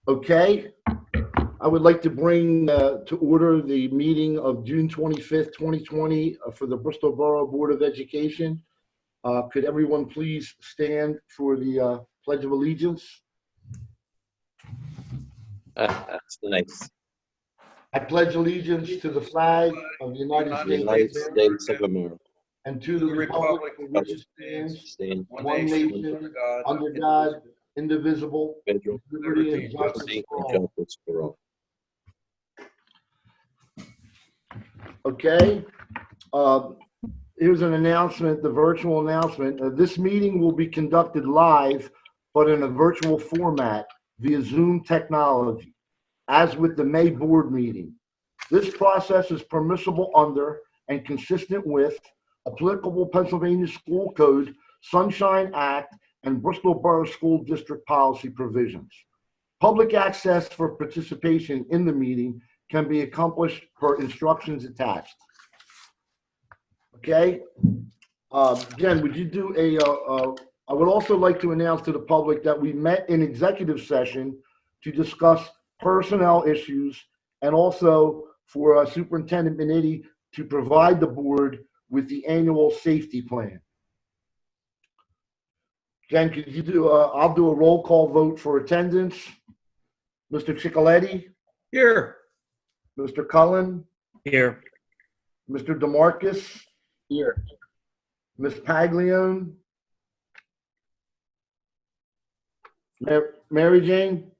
Okay, I would like to bring to order the meeting of June 25th, 2020 for the Bristol Borough Board of Education. Could everyone please stand for the Pledge of Allegiance? That's nice. I pledge allegiance to the flag of the United The States United States of America. and to the republic for which it stands, Stand one nation, under God, indivisible, federal with liberty and justice liberty for and all. justice for all. Okay. Here's an announcement, the virtual announcement. This meeting will be conducted live, but in a virtual format via Zoom technology, as with the May board meeting. This process is permissible under and consistent with applicable Pennsylvania School Code, Sunshine Act, and Bristol Borough School District policy provisions. Public access for participation in the meeting can be accomplished per instructions attached. Okay. Jen, would you do I would also like to announce to the public that we met in executive session to discuss personnel issues and also for Superintendent Benetti to provide the board with the annual safety plan. Jen, could you do, I'll do a roll call vote for attendance. Mr. Ciccoletti? Here. Mr. Cullen? Here. Mr. DeMarcus? Here. Ms. Paglione? Mary Jane?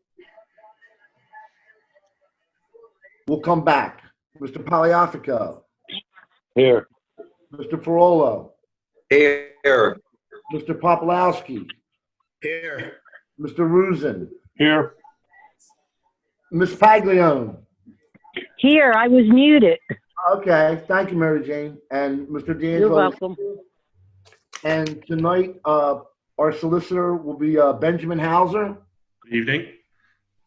We'll come back. Mr. Pagliafico? Here. Mr. Parolo? Here. Mr. Popolowski? Here. Mr. Rusin? Here. Ms. Paglione? Here, I was muted. Okay, thank you, Mary Jane. And Mr. D'Angelo? You're welcome. And tonight, our solicitor will be Benjamin Hauser. Good evening.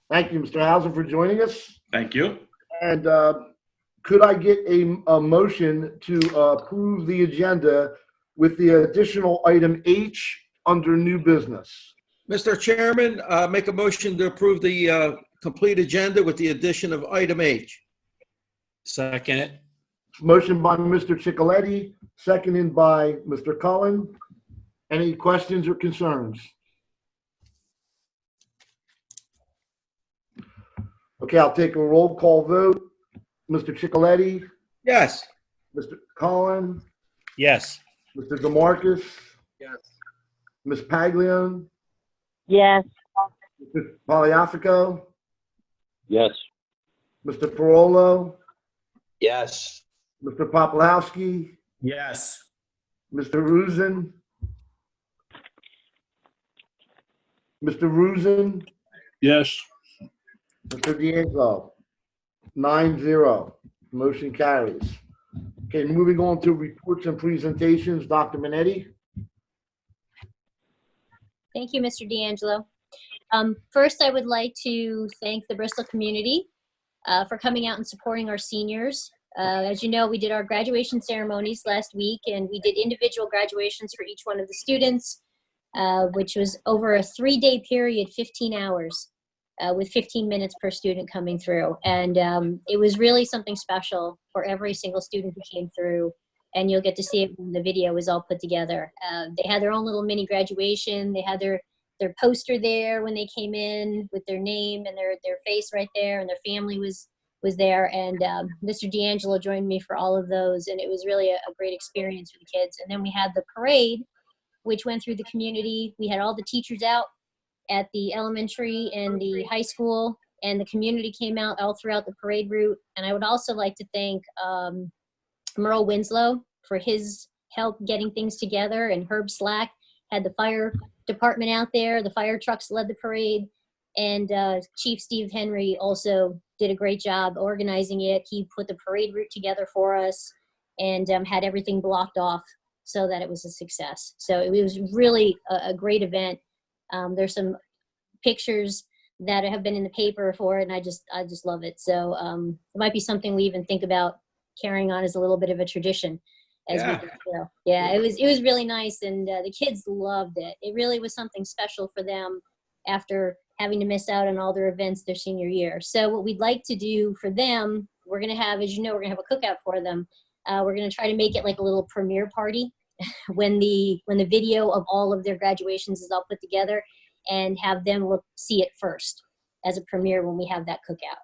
Thank you, Mr. Hauser, for joining us. Thank you. And could I get a motion to approve the agenda with the additional item H under new business? Mr. Chairman, make a motion to approve the complete agenda with the addition of item H. Second it. Motion by Mr. Ciccoletti, seconded by Mr. Cullen. Any questions or concerns? Okay, I'll take a roll call vote. Mr. Ciccoletti, Yes. Mr. Cullen, Yes. Mr. DeMarcus, Yes. Ms. Paglione, Yes, Mr. Pagliafico, Yes. Mr. Parolo, Yes. Mr. Popolowski, Yes. Mr. Rusin, Yes. Mr. D'Angelo. 9-0. Motion carries. Okay, moving on to reports and presentations. Dr. Minetti. Thank you, Mr. D'Angelo. First, I would like to thank the Bristol community for coming out and supporting our seniors. As you know, we did our graduation ceremonies last week, and we did individual graduations for each one of the students, which was over a 3-day period, 15 hours, with 15 minutes per student coming through. And it was really something special for every single student who came through, and you'll get to see it when the video was all put together. They had their own little mini graduation. They had their poster there when they came in with their name and their face right there, and their family was there. And Mr. D'Angelo joined me for all of those, and it was really a great experience for the kids. And then we had the parade, which went through the community. We had all the teachers out at the elementary and the high school, and the community came out all throughout the parade route. And I would also like to thank Merle Winslow for his help getting things together, and Herb Slack had the fire department out there. The fire trucks led the parade, and Chief Steve Henry also did a great job organizing it. He put the parade route together for us and had everything blocked off so that it was a success. So it was really a great event. There's some pictures that have been in the paper for it, and I just love it. So it might be something we even think about carrying on as a little bit of a tradition. As Yeah. we go. Yeah, it was really nice, and the kids loved it. It really was something special for them, after having to miss out on all their events their senior year. So what we'd like to do for them, we're going to have, as you know, we're going to have a cookout for them. We're going to try to make it like a little premiere party when the video of all of their graduations is all put together, and have them see it first as a premiere when we have that cookout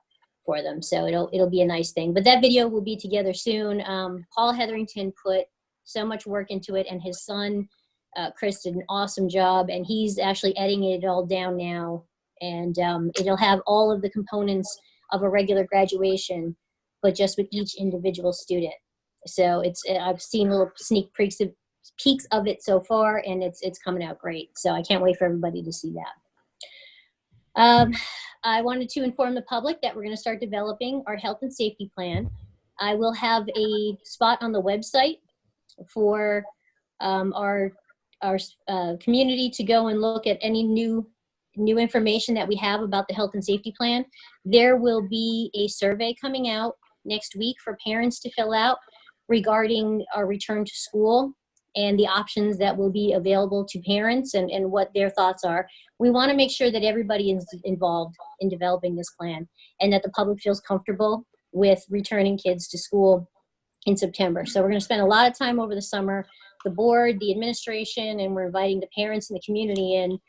for them. So it'll be a nice thing. But that video will be together soon. Paul Hetherington put so much work into it, and his son Chris did an awesome job, and he's actually editing it all down now. And it'll have all of the components of a regular graduation, but just with each individual student. So I've seen little sneak peeks of it so far, and it's coming out great. So I can't wait for everybody to see that. I wanted to inform the public that we're going to start developing our health and safety plan. I will have a spot on the website for our community to go and look at any new information that we have about the health and safety plan. There will be a survey coming out next week for parents to fill out regarding our return to school and the options that will be available to parents and what their thoughts are. We want to make sure that everybody is involved in developing this plan and that the public feels comfortable with returning kids to school in September. So we're going to spend a lot of time over the summer, the board, the administration, and we're inviting the parents and the community in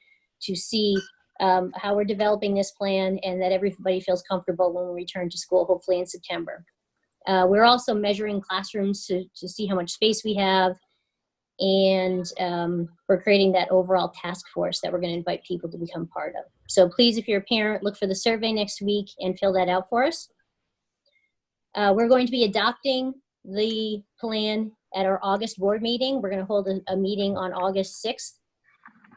to see how we're developing this plan, and that everybody feels comfortable when we return to school, hopefully in September. We're also measuring classrooms to see how much space we have, and we're creating that overall task force that we're going to invite people to become part of. So please, if you're a parent, look for the survey next week and fill that out for us. We're going to be adopting the plan at our August board meeting. We're going to hold a meeting on August 6th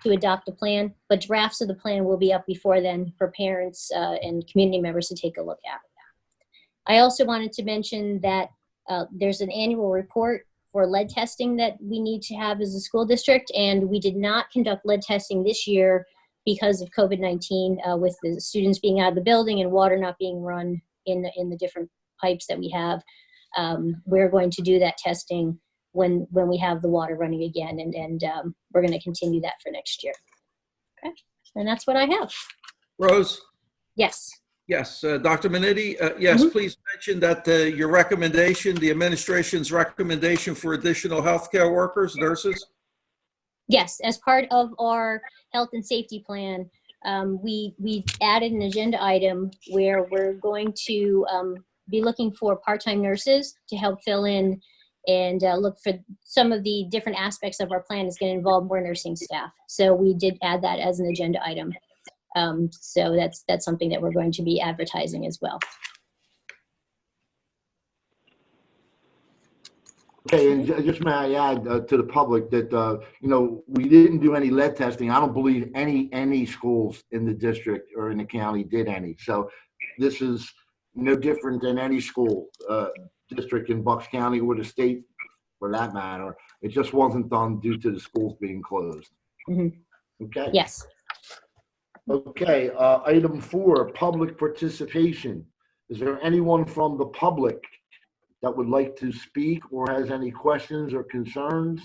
to adopt the plan, but drafts of the plan will be up before then for parents and community members to take a look at. I also wanted to mention that there's an annual report for lead testing that we need to have as a school district, and we did not conduct lead testing this year because of COVID-19 with the students being out of the building and water not being run in the different pipes that we have. We're going to do that testing when we have the water running again, and we're going to continue that for next year. Okay, and that's what I have. Rose? Yes. Yes. Dr. Minetti? Yes, Mhm. please mention that your recommendation, the administration's recommendation for additional healthcare workers, nurses? Yes, as part of our health and safety plan, we added an agenda item where we're going to be looking for part-time nurses to help fill in and look for some of the different aspects of our plan is going to involve more nursing staff. So we did add that as an agenda item. So that's something that we're going to be advertising as well. Okay, and just may I add to the public that, we didn't do any lead testing. I don't believe any schools in the district or in the county did any. So this is no different than any school district in Bucks County or the state for that matter. It just wasn't done due to the schools being closed. Mm-hmm. Okay. Yes. Okay, item 4, public participation. Is there anyone from the public that would like to speak or has any questions or concerns?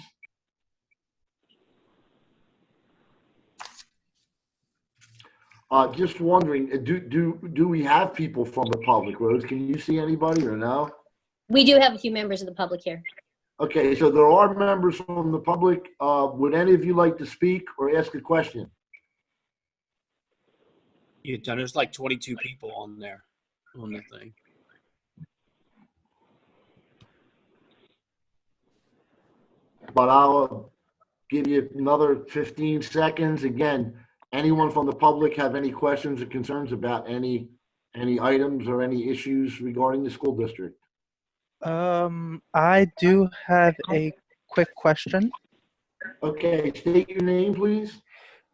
Just wondering, do we have people from the public, Rose? Can you see anybody or no? We do have a few members of the public here. Okay, so there are members from the public. Would any of you like to speak or ask a question? Yeah, John, there's like 22 people on there, on the thing. But I'll give you another 15 seconds. Again, anyone from the public have any questions or concerns about any items or any issues regarding the school district? I do have a quick question. Okay, state your name, please.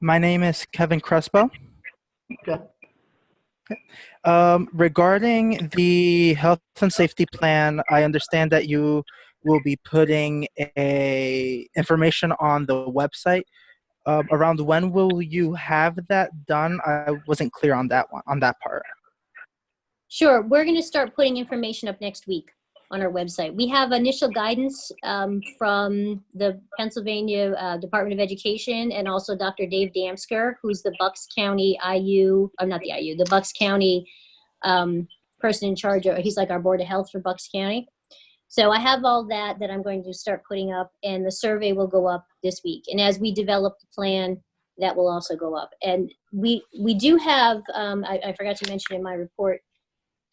My name is Kevin Crespo. Okay. Regarding the health and safety plan, I understand that you will be putting information on the website. Around when will you have that done? I wasn't clear on that part. Sure. We're going to start putting information up next week. on our website. We have initial guidance from the Pennsylvania Department of Education and also Dr. Dave Damsker, who's the Bucks County IU, not the IU, the Bucks County person in charge of, he's like our Board of Health for Bucks County. So I have all that I'm going to start putting up, and the survey will go up this week. And as we develop the plan, that will also go up. And we do have, I forgot to mention in my report,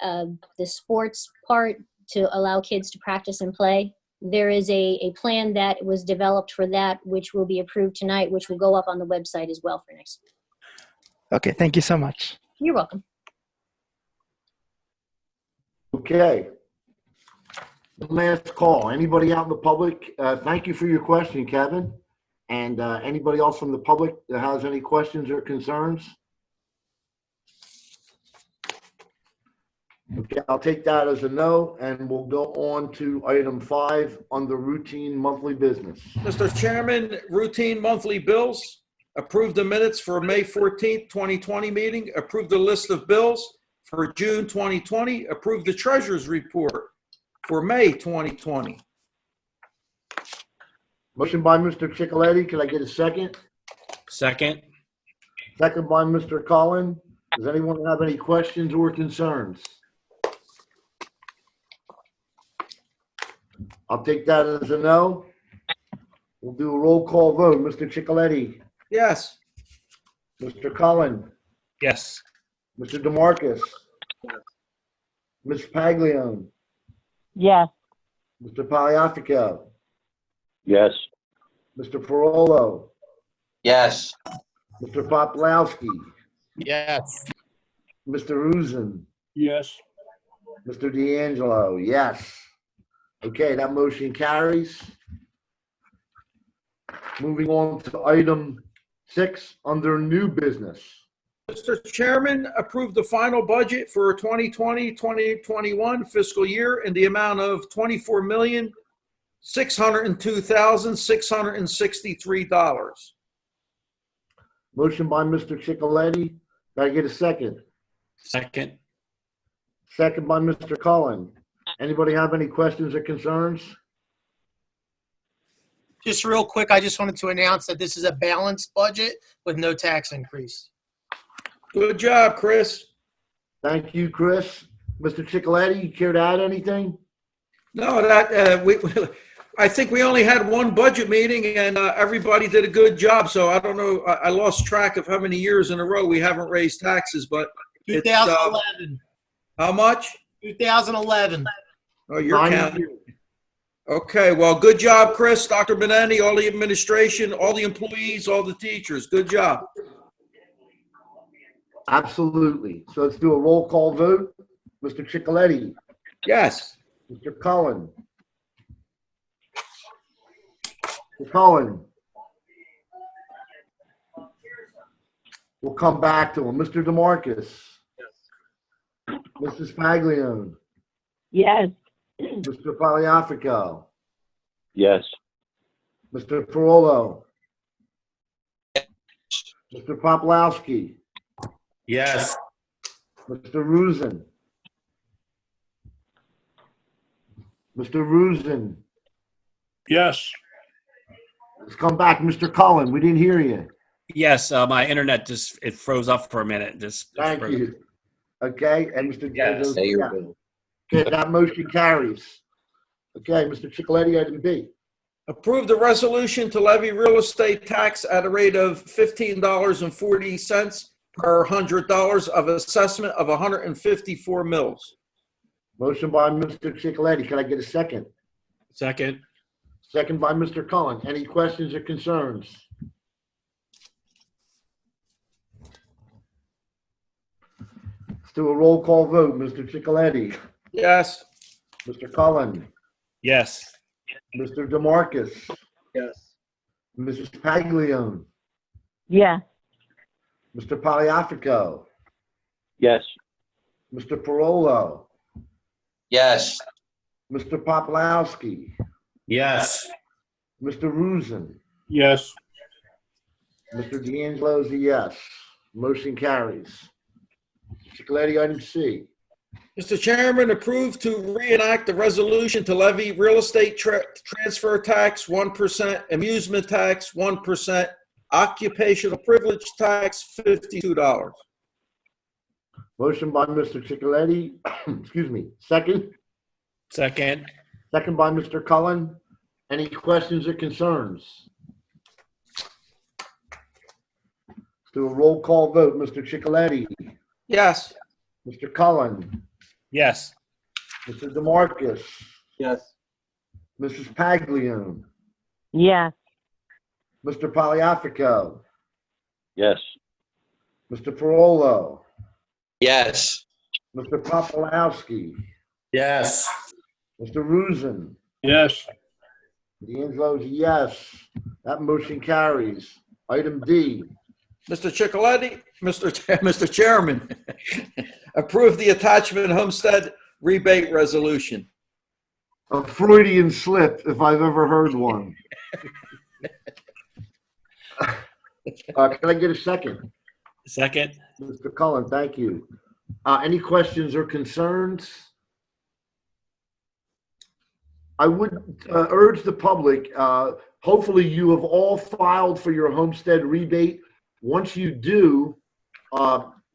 the sports part to allow kids to practice and play. There is a plan that was developed for that, which will be approved tonight, which will go up on the website as well for next week. Okay, thank you so much. You're welcome. Okay. Last call. Anybody out in the public? Thank you for your question, Kevin. And anybody else from the public that has any questions or concerns? Okay, I'll take that as a no, and we'll go on to item 5 under routine monthly business. Mr. Chairman, routine monthly bills. Approve the minutes for May 14th, 2020 meeting. Approve the list of bills for June 2020. Approve the treasurer's report for May 2020. Motion by Mr. Chicoletti. Can I get a second? Second. Second by Mr. Cullen. Does anyone have any questions or concerns? I'll take that as a no. We'll do a roll call vote. Mr. Chicoletti, Yes. Mr. Cullen, Yes. Mr. DeMarcus, Ms. Paglione, Yes. Mr. Pagliafico, Yes. Mr. Parolo, Yes. Mr. Poplawski, Yes. Mr. Rusin, Yes. Mr. D'Angelo, yes. Okay, that motion carries. Moving on to item 6 under new business. Mr. Chairman, approve the final budget for 2020-2021 fiscal year in the amount of $24,602,663. Motion by Mr. Chicoletti. Can I get a second? Second. Second by Mr. Cullen. Anybody have any questions or concerns? Just real quick, I just wanted to announce that this is a balanced budget with no tax increase. Good job, Chris. Thank you, Chris. Mr. Chicoletti, you care to add anything? No, I think we only had one budget meeting and everybody did a good job. So I don't know. I lost track of how many years in a row we haven't raised taxes, but it's, 2011. how much? 2011. Oh, you're 9 counting. years. Okay, well, good job, Chris, Dr. Benetti, all the administration, all the employees, all the teachers. Good job. Absolutely. So let's do a roll call vote. Mr. Chicoletti, Yes. Mr. Cullen. Mr. Cullen. We'll come back to him. Mr. DeMarcus. Mrs. Paglione. Yes. Mr. Pagliafico. Yes. Mr. Parolo. Mr. Poplawski. Yes. Mr. Rusin. Mr. Rusin. Yes. Let's come back. Mr. Cullen, we didn't hear you. Yes. My internet it froze up for a minute. Thank you. Okay, and Mr. Yes. There you Yeah. go. Okay, that motion carries. Okay, Mr. Chicoletti, item B. Approve the resolution to levy real estate tax at a rate of $15.40 per $100 of assessment of 154 mills. Motion by Mr. Chicoletti. Can I get a second? Second. Second by Mr. Cullen. Any questions or concerns? Let's do a roll call vote. Mr. Chicoletti, Yes. Mr. Cullen, Yes. Mr. DeMarcus, Yes. Mrs. Paglione, Yes. Mr. Pagliafico, Yes. Mr. Parolo, Yes. Mr. Poplawski, Yes. Mr. Rusin, Yes. Mr. D'Angelo is a yes. Motion carries. Chicoletti, item C. Mr. Chairman, approve to reenact the resolution to levy real estate transfer tax 1%, amusement tax 1%, occupational privilege tax $52. Motion by Mr. Chicoletti, excuse me, second. Second. Second by Mr. Cullen. Any questions or concerns? Let's do a roll call vote. Mr. Chicoletti, Yes. Mr. Cullen, Yes. Mr. DeMarcus, Yes. Mrs. Paglione, yes, Mr. Poliafico, Yes. Mr. Parolo, Yes. Mr. Popolowski, Yes. Mr. Rusin. Yes. D'Angelo's yes. That motion carries. Item D. Mr. Chicoletti, Mr. Chairman, approve the attachment homestead rebate resolution. A Freudian slip, if I've ever heard one. Can I get a second? Second. Mr. Cullen, thank you. Any questions or concerns? I would urge the public, hopefully you have all filed for your homestead rebate. Once you do,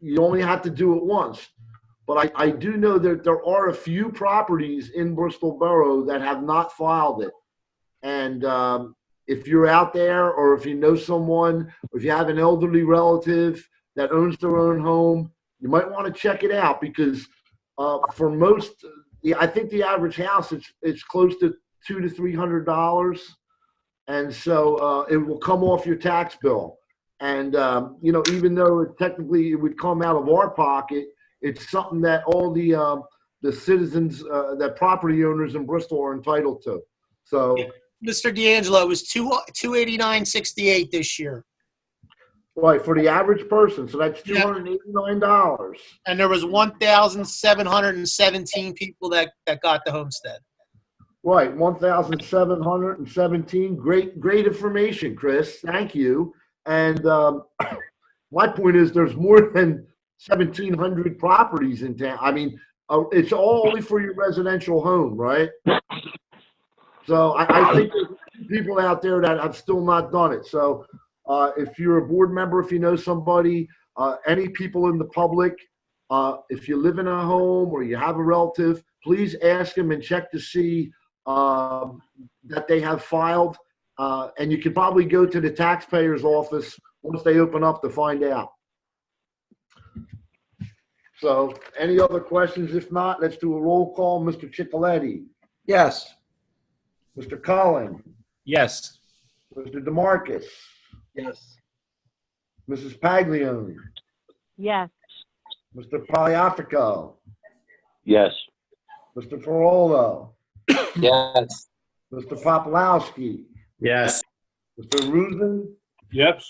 you only have to do it once. But I do know that there are a few properties in Bristol Borough that have not filed it. And if you're out there, or if you know someone, or if you have an elderly relative that owns their own home, you might want to check it out, because for most, I think the average house, it's close to $200 to $300, and so it will come off your tax bill. And even though technically it would come out of our pocket, it's something that all the citizens, that property owners in Bristol are entitled to. So, Mr. D'Angelo, it was $289.68 this year. right, for the average person, so that's $289. And there was 1,717 people that got the homestead. Right, 1,717. Great information, Chris. Thank you. And my point is, there's more than 1,700 properties in town. I mean, it's all only for your residential home, right? So I think there's people out there that have still not done it. So if you're a board member, if you know somebody, any people in the public, if you live in a home or you have a relative, please ask them and check to see that they have filed. And you can probably go to the taxpayer's office once they open up to find out. So any other questions? If not, let's do a roll call. Mr. Chicoletti, Yes. Mr. Cullen, Yes. Mr. DeMarcus, Yes. Mrs. Paglione, yes, Mr. Poliafico, Yes. Mr. Parolo, Yes. Mr. Popolowski, Yes. Mr. Rusin, Yes.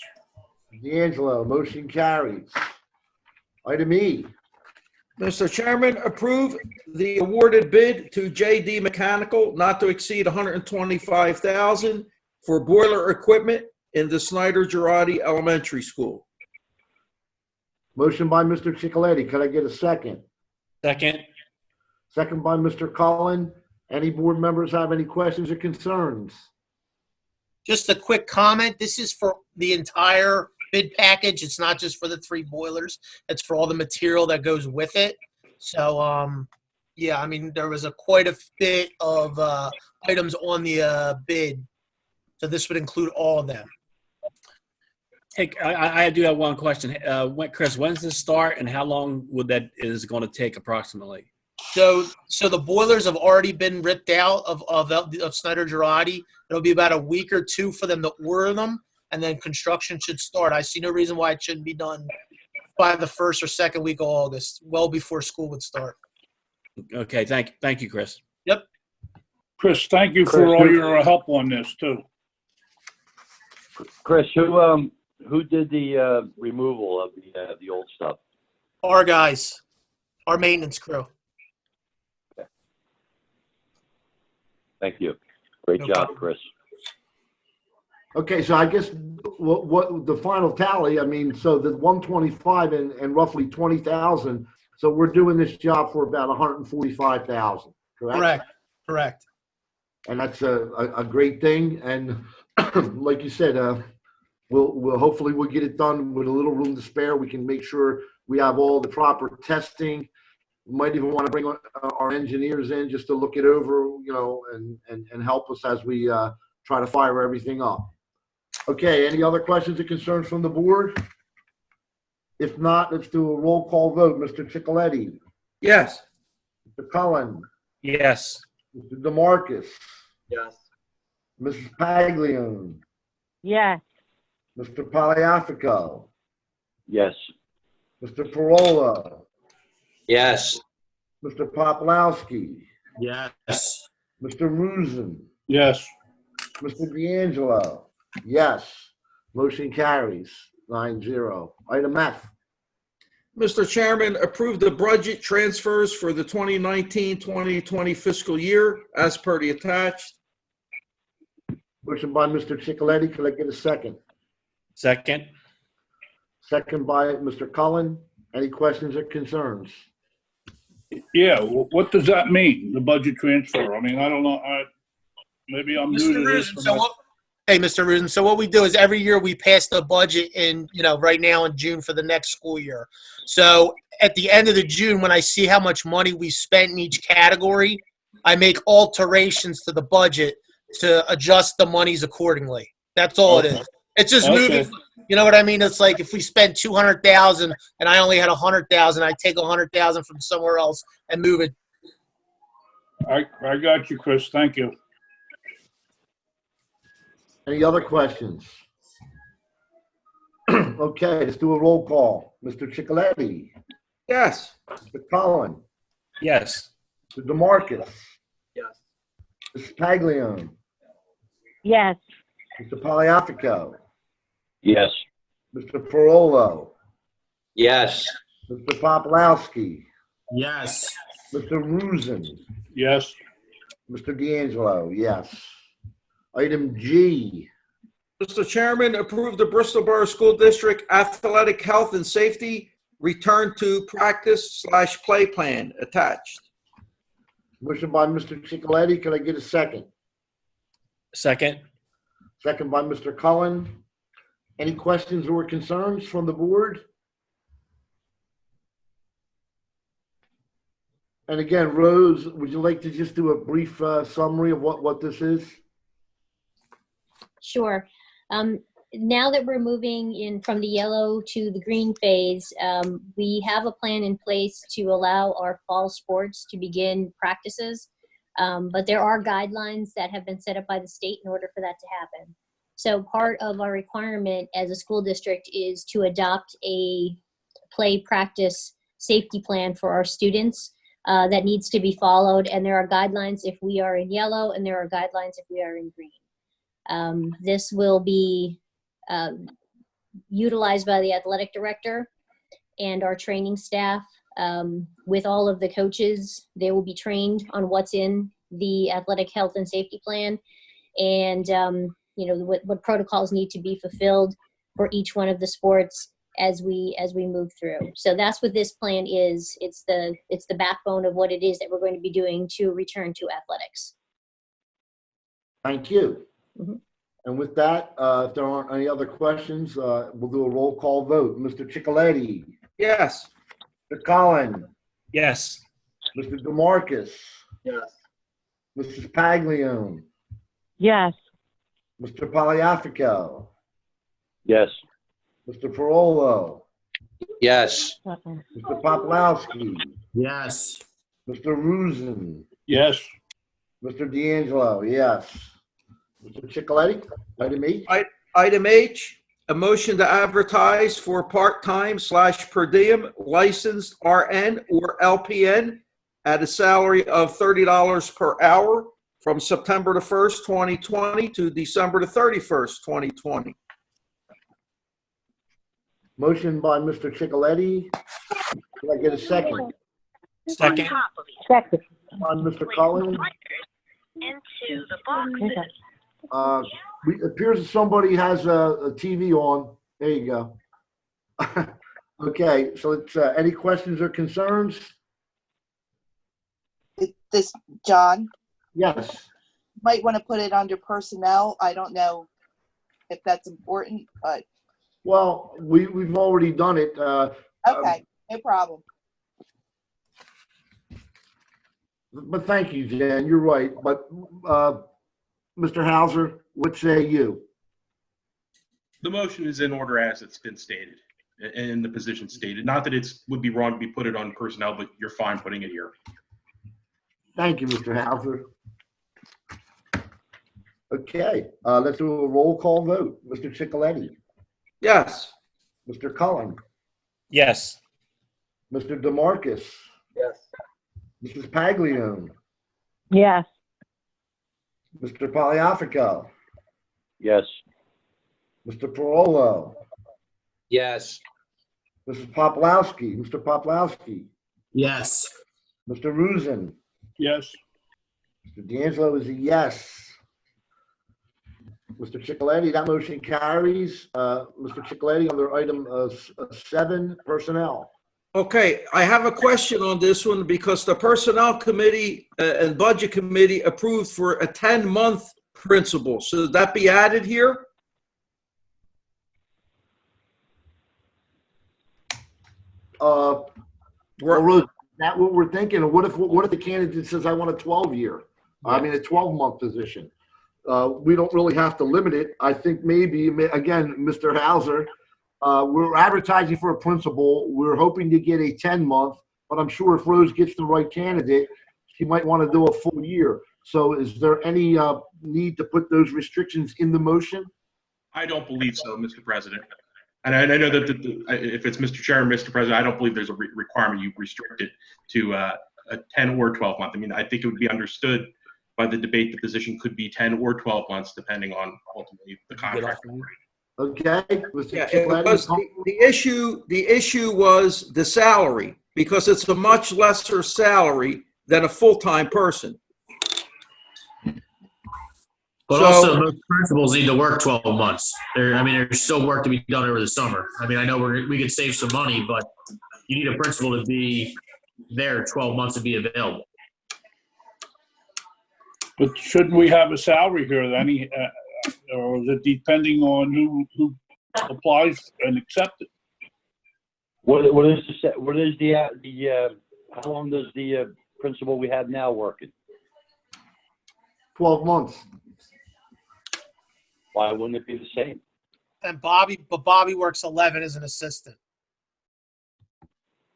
D'Angelo, motion carries. Item E. Mr. Chairman, approve the awarded bid to JD Mechanical not to exceed $125,000 for boiler equipment in the Snyder Girardi Elementary School. Motion by Mr. Chicoletti. Could I get a second? Second. Second by Mr. Cullen. Any board members have any questions or concerns? Just a quick comment. This is for the entire bid package. It's not just for the 3 boilers. It's for all the material that goes with it. So, yeah, I mean, there was quite a bit of items on the bid. So this would include all of them. Hey, I do have one question. Chris, when's this start and how long is going to take approximately? So the boilers have already been ripped out of Snyder Girardi. It'll be about a week or 2 for them to order them, and then construction should start. I see no reason why it shouldn't be done by the 1st or 2nd week of August, well before school would start. Okay, thank you, Chris. Yep. Chris, thank you for all your help on this too. Chris, who did the removal of the old stuff? Our guys, our maintenance crew. Thank you. Great No job, problem. Chris. Okay, so I guess what the final tally, I mean, so the 125 and roughly 20,000, So we're doing this job for about 145,000, correct? Correct. Correct. And that's a great thing. And like you said, we'll hopefully we'll get it done with a little room to spare. We can make sure we have all the proper testing. We might even want to bring our engineers in just to look it over, you know, and help us as we try to fire everything up. Okay, any other questions or concerns from the board? If not, let's do a roll call vote. Mr. Chicoletti, Yes. Mr. Cullen, Yes. Mr. DeMarcus, Yes. Mrs. Paglione, Yes. Mr. Poliafico, Yes. Mr. Parola, Yes. Mr. Poplawski, Yes. Mr. Rusin, Yes. Mr. D'Angelo. Yes. Motion carries 9-0. Item F. Mr. Chairman, approve the budget transfers for the 2019-2020 fiscal year as per the attached. Motion by Mr. Chicoletti. Could I get a second? Second. Second by Mr. Cullen. Any questions or concerns? Yeah, what does that mean, the budget transfer? I mean, I don't know, maybe I'm new Mr. to this. Rusin, hey, Mr. Rusin, so what we do is every year we pass the budget in, you know, right now in June for the next school year. So at the end of the June, when I see how much money we spent in each category, I make alterations to the budget to adjust the monies accordingly. That's all it is. It's just moving. You know what I mean? It's like if we spent 200,000 and I only had 100,000, I take 100,000 from somewhere else and move it. I got you, Chris, thank you. Any other questions? Okay, let's do a roll call. Mr. Chicoletti, Yes. Mr. Cullen, Yes. Mr. DeMarcus, Yes. Mrs. Paglione, Yes. Mr. Poliafico, Yes. Mr. Parolo, Yes. Mr. Poplawski, Yes. Mr. Rusin, Yes. Mr. D'Angelo. Yes. Item G. Mr. Chairman, approve the Bristol Borough School District Athletic Health and Safety Return to Practice/Play Plan attached. Motion by Mr. Chicoletti. Can I get a second? Second. Second by Mr. Cullen. Any questions or concerns from the board? And again, Rose, would you like to just do a brief summary of what this is? Sure. Now that we're moving in from the yellow to the green phase, we have a plan in place to allow our fall sports to begin practices. But there are guidelines that have been set up by the state in order for that to happen. So part of our requirement as a school district is to adopt a play practice safety plan for our students that needs to be followed. And there are guidelines if we are in yellow, and there are guidelines if we are in green. This will be utilized by the athletic director and our training staff. With all of the coaches, they will be trained on what's in the athletic health and safety plan, and you know what protocols need to be fulfilled for each one of the sports as we move through. So that's what this plan is. It's the backbone of what it is that we're going to be doing to return to athletics. Thank you. Mhm. And with that, if there aren't any other questions, we'll do a roll call vote. Mr. Chicoletti, Yes. Mr. Cullen, Yes. Mr. DeMarcus, Yes. Mrs. Paglione, Yes. Mr. Poliafico, Yes. Mr. Parolo, Yes. Mr. Poplawski, Yes. Mr. Rusin, Yes. Mr. D'Angelo. Yes. Mr. Chicoletti, item H. Item H, a motion to advertise for part-time/per diem licensed RN or LPN at a salary of $30 per hour from September the 1st, 2020 to December the 31st, 2020. Motion by Mr. Chicoletti. Can I get a second? Second. Second. By Mr. Cullen. Into the boxes. It appears that somebody has a TV on. There you go. Okay, so it's, any questions or concerns? This, John, Yes. might want to put it under personnel. I don't know if that's important, but Well, we've already done it. okay, no problem. But thank you, Jan, you're right. But, Mr. Hauser, what say you? The motion is in order as it's been stated and the position stated. Not that it's would be wrong to be put it on personnel, but you're fine putting it here. Thank you, Mr. Hauser. Okay, let's do a roll call vote. Mr. Chicoletti, Yes. Mr. Cullen, Yes. Mr. DeMarcus, Yes. Mrs. Paglione, Yes. Mr. Poliafico, Yes. Mr. Parolo, Yes. Mrs. Poplawski, Mr. Poplawski, Yes. Mr. Rusin, Yes. Mr. D'Angelo is a yes. Mr. Chicoletti, that motion carries. Mr. Chicoletti, under item 7, personnel. Okay, I have a question on this one because the Personnel Committee and Budget Committee approved for a 10-month principal. Should that be added here? Is that what we're thinking? Or what if the candidate says, I want a 12-year? I mean, a 12-month position. We don't really have to limit it. I think maybe, again, Mr. Hauser, we're advertising for a principal. We're hoping to get a 10-month, but I'm sure if Rose gets the right candidate, she might want to do a full year. So is there any need to put those restrictions in the motion? I don't believe so, Mr. President. And I know that if it's Mr. Chair and Mr. President, I don't believe there's a requirement you restrict it to a 10 or 12 month. I mean, I think it would be understood by the debate the position could be 10 or 12 months depending on ultimately the contract. Okay. Mr. Yeah, it Chicoletti, was the issue was the salary because it's a much lesser salary than a full-time person. But So- also, most principals need to work 12 months. There's still work to be done over the summer. I mean, I know we could save some money, but you need a principal to be there 12 months to be available. But shouldn't we have a salary here then? Or is it depending on who applies and accepts it? What is the how long does the principal we have now working? 12 months. Why wouldn't it be the same? And Bobby works 11 as an assistant.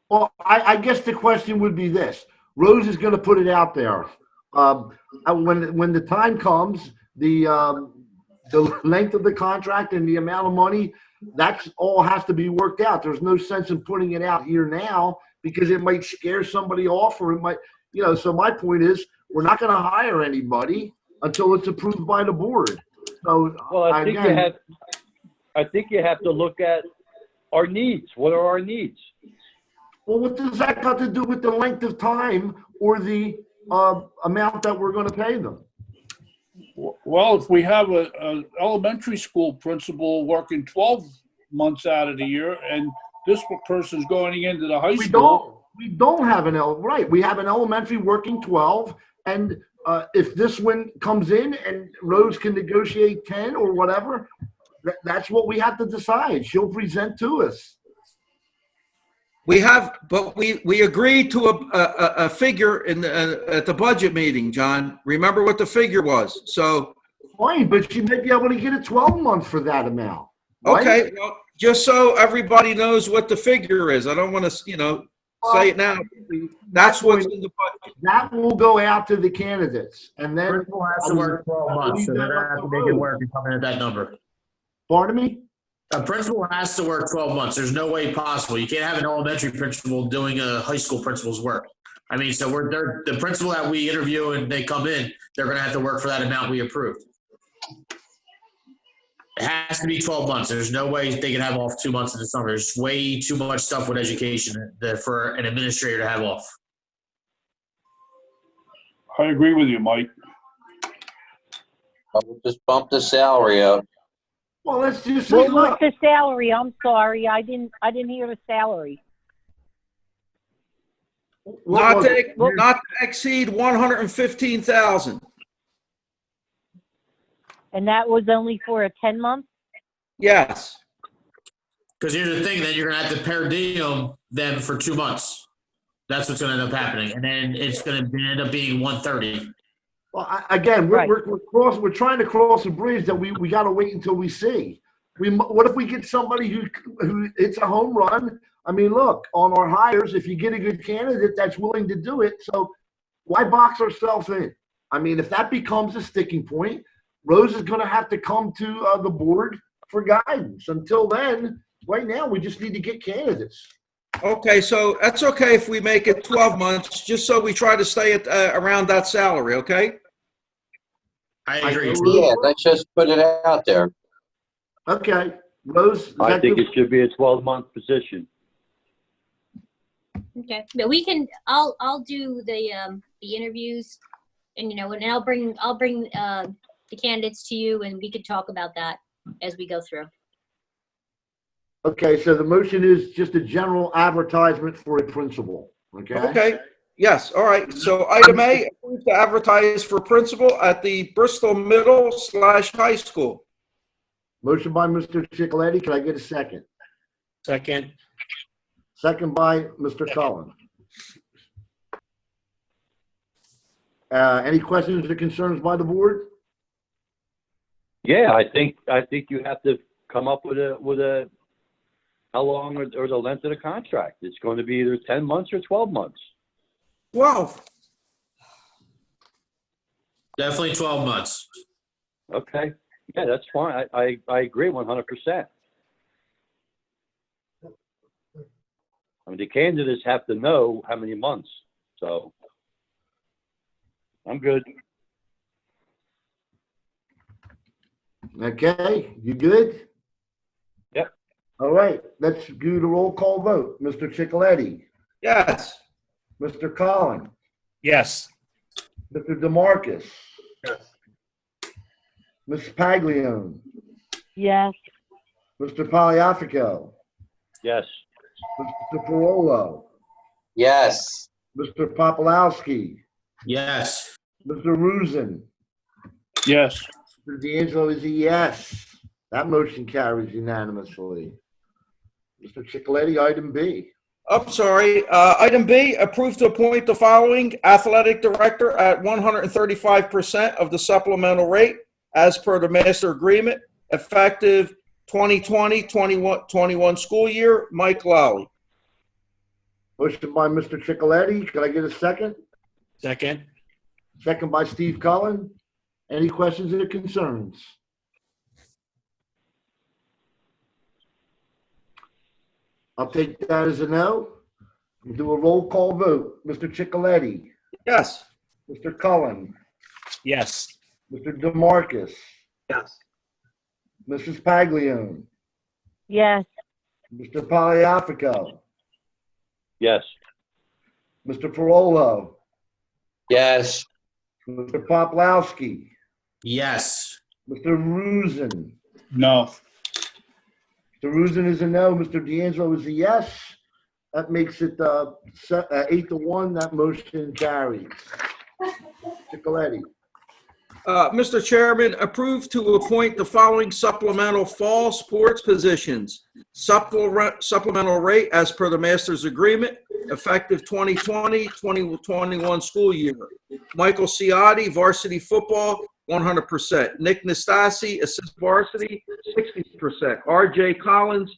Well, I guess the question would be this. Rose is going to put it out there. When the time comes, the length of the contract and the amount of money, that's all has to be worked out. There's no sense in putting it out here now because it might scare somebody off or it might, so my point is we're not going to hire anybody until it's approved by the board. So, Well, I think you have to look at our needs. What are our needs? Well, what does that got to do with the length of time or the amount that we're going to pay them? Well, if we have an elementary school principal working 12 months out of the year and this person's going into the high school. We don't have right. We have an elementary working 12 and if this one comes in and Rose can negotiate 10 or whatever, that's what we have to decide. She'll present to us. We agreed to a figure at the budget meeting, John. Remember what the figure was. So fine, but she may be able to get a 12 month for that amount. Right? Okay, well, just so everybody knows what the figure is. I don't want to, say it now. That's what's in the budget. That will go out to the candidates, and then Principal has to work 12 months, so they're going to have to make it work and come in at that number. Pardon me? A principal has to work 12 months. There's no way possible. You can't have an elementary principal doing a high school principal's work. I mean, so the principal that we interview and they come in, they're going to have to work for that amount we approved. It has to be 12 months. There's no way they can have off 2 months in the summer. There's way too much stuff with education for an administrator to have off. I agree with you, Mike. We'll just bump the salary up. Well, let's just say, What was look, the salary? I'm sorry, I didn't hear the salary. what Not was to, it? not to exceed 115,000. And that was only for a 10-month? Yes. Because here's the thing, then you're gonna have to per diem them for 2 months. That's what's gonna end up happening, and then it's gonna end up being 130. Well, again, Right. we're trying to cross a bridge that we got to wait until we see. What if we get somebody who it's a home run? I mean, look, on our hires, if you get a good candidate that's willing to do it, so why box ourselves in? I mean, if that becomes a sticking point, Rose is going to have to come to the board for guidance. Until then, right now, we just need to get candidates. Okay, so that's okay if we make it 12 months, just so we try to stay at around that salary, okay? I agree. Yeah, let's just put it out there. Okay, Rose, is I that think good? it should be a 12-month position. Okay, but we can. I'll do the interviews, and and I'll bring the candidates to you, and we could talk about that as we go through. Okay, so the motion is just a general advertisement for a principal, okay? Okay, yes, all right. So item A, approve to advertise for principal at the Bristol Middle/High School. Motion by Mr. Chicoletti. Can I get a second? Second. Second by Mr. Cullen. Any questions or concerns by the board? Yeah, I think you have to come up with a how long or the length of the contract. It's going to be either 10 months or 12 months. 12. Definitely 12 months. Okay. Yeah, that's fine. I agree 100%. I mean, the candidates have to know how many months. So I'm good. Okay, you good? Yep. All right, let's do the roll call vote. Mr. Chicoletti, Yes. Mr. Cullen, Yes. Mr. DeMarcus, Yes. Ms. Paglione, Yes. Mr. Poliafico, Yes. Mr. Parolo, Yes. Mr. Popolowski, Yes. Mr. Rusin, Yes. Mr. D'Angelo is a yes. That motion carries unanimously. Mr. Chicoletti, item B. I'm sorry. Item B, approve to appoint the following athletic director at 135% of the supplemental rate as per the master agreement, effective 2020-21 school year. Mike Lally. Motion by Mr. Chicoletti. Could I get a second? Second. Second by Steve Cullen. Any questions or concerns? I'll take that as a no. We'll do a roll call vote. Mr. Chicoletti, Yes. Mr. Cullen, Yes. Mr. DeMarcus, Yes. Mrs. Paglione, Yes. Mr. Poliafico, Yes. Mr. Parolo, Yes. Mr. Poplowski, Yes. Mr. Rusin. No. Mr. Rusin is a no. Mr. D'Angelo is a yes. That makes it 8-1. That motion carries. Chicoletti. Mr. Chairman, approve to appoint the following supplemental fall sports positions. Supplemental rate as per the master's agreement, effective 2020-2021 school year. Michael Ciotti, varsity football, 100%. Nick Nastasi, assist varsity, 60%. RJ Collins,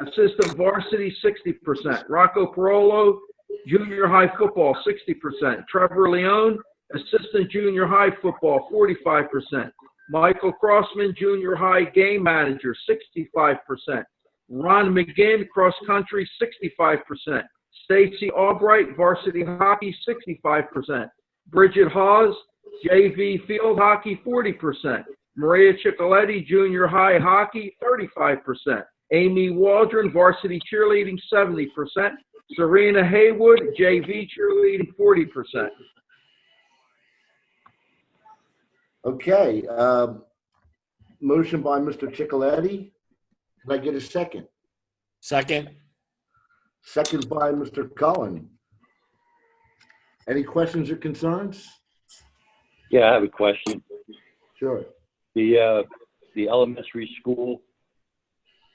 assistant varsity, 60%. Rocco Parolo, junior high football, 60%. Trevor Leone, assistant junior high football, 45%. Michael Crossman, junior high game manager, 65%. Ron McGinn, cross country, 65%. Stacy Albright, varsity hockey, 65%. Bridget Hawes, JV field hockey, 40%. Maria Chicoletti, junior high hockey, 35%. Amy Waldron, varsity cheerleading, 70%. Serena Haywood, JV cheerleading, 40%. Okay. Motion by Mr. Chicoletti. Can I get a second? Second. Second by Mr. Cullen. Any questions or concerns? Yeah, I have a question. Sure. The elementary school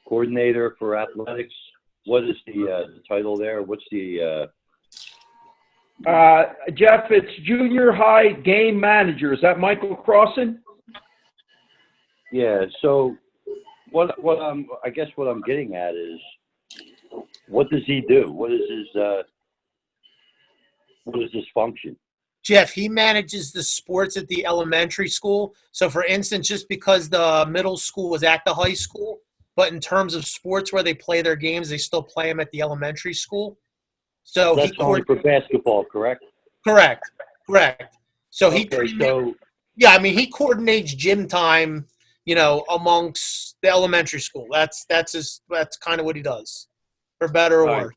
coordinator for athletics, what is the title there? What's the, Jeff, it's junior high game manager. Is that Michael Crossan? yeah, so I guess what I'm getting at is, what does he do? What is his function? Jeff, he manages the sports at the elementary school. So, for instance, just because the middle school was at the high school, but in terms of sports where they play their games, they still play them at the elementary school. So That's only for basketball, correct? Correct. So Okay, yeah, I mean, he coordinates gym time, amongst the elementary school. That's kind of what he does, for better or Right.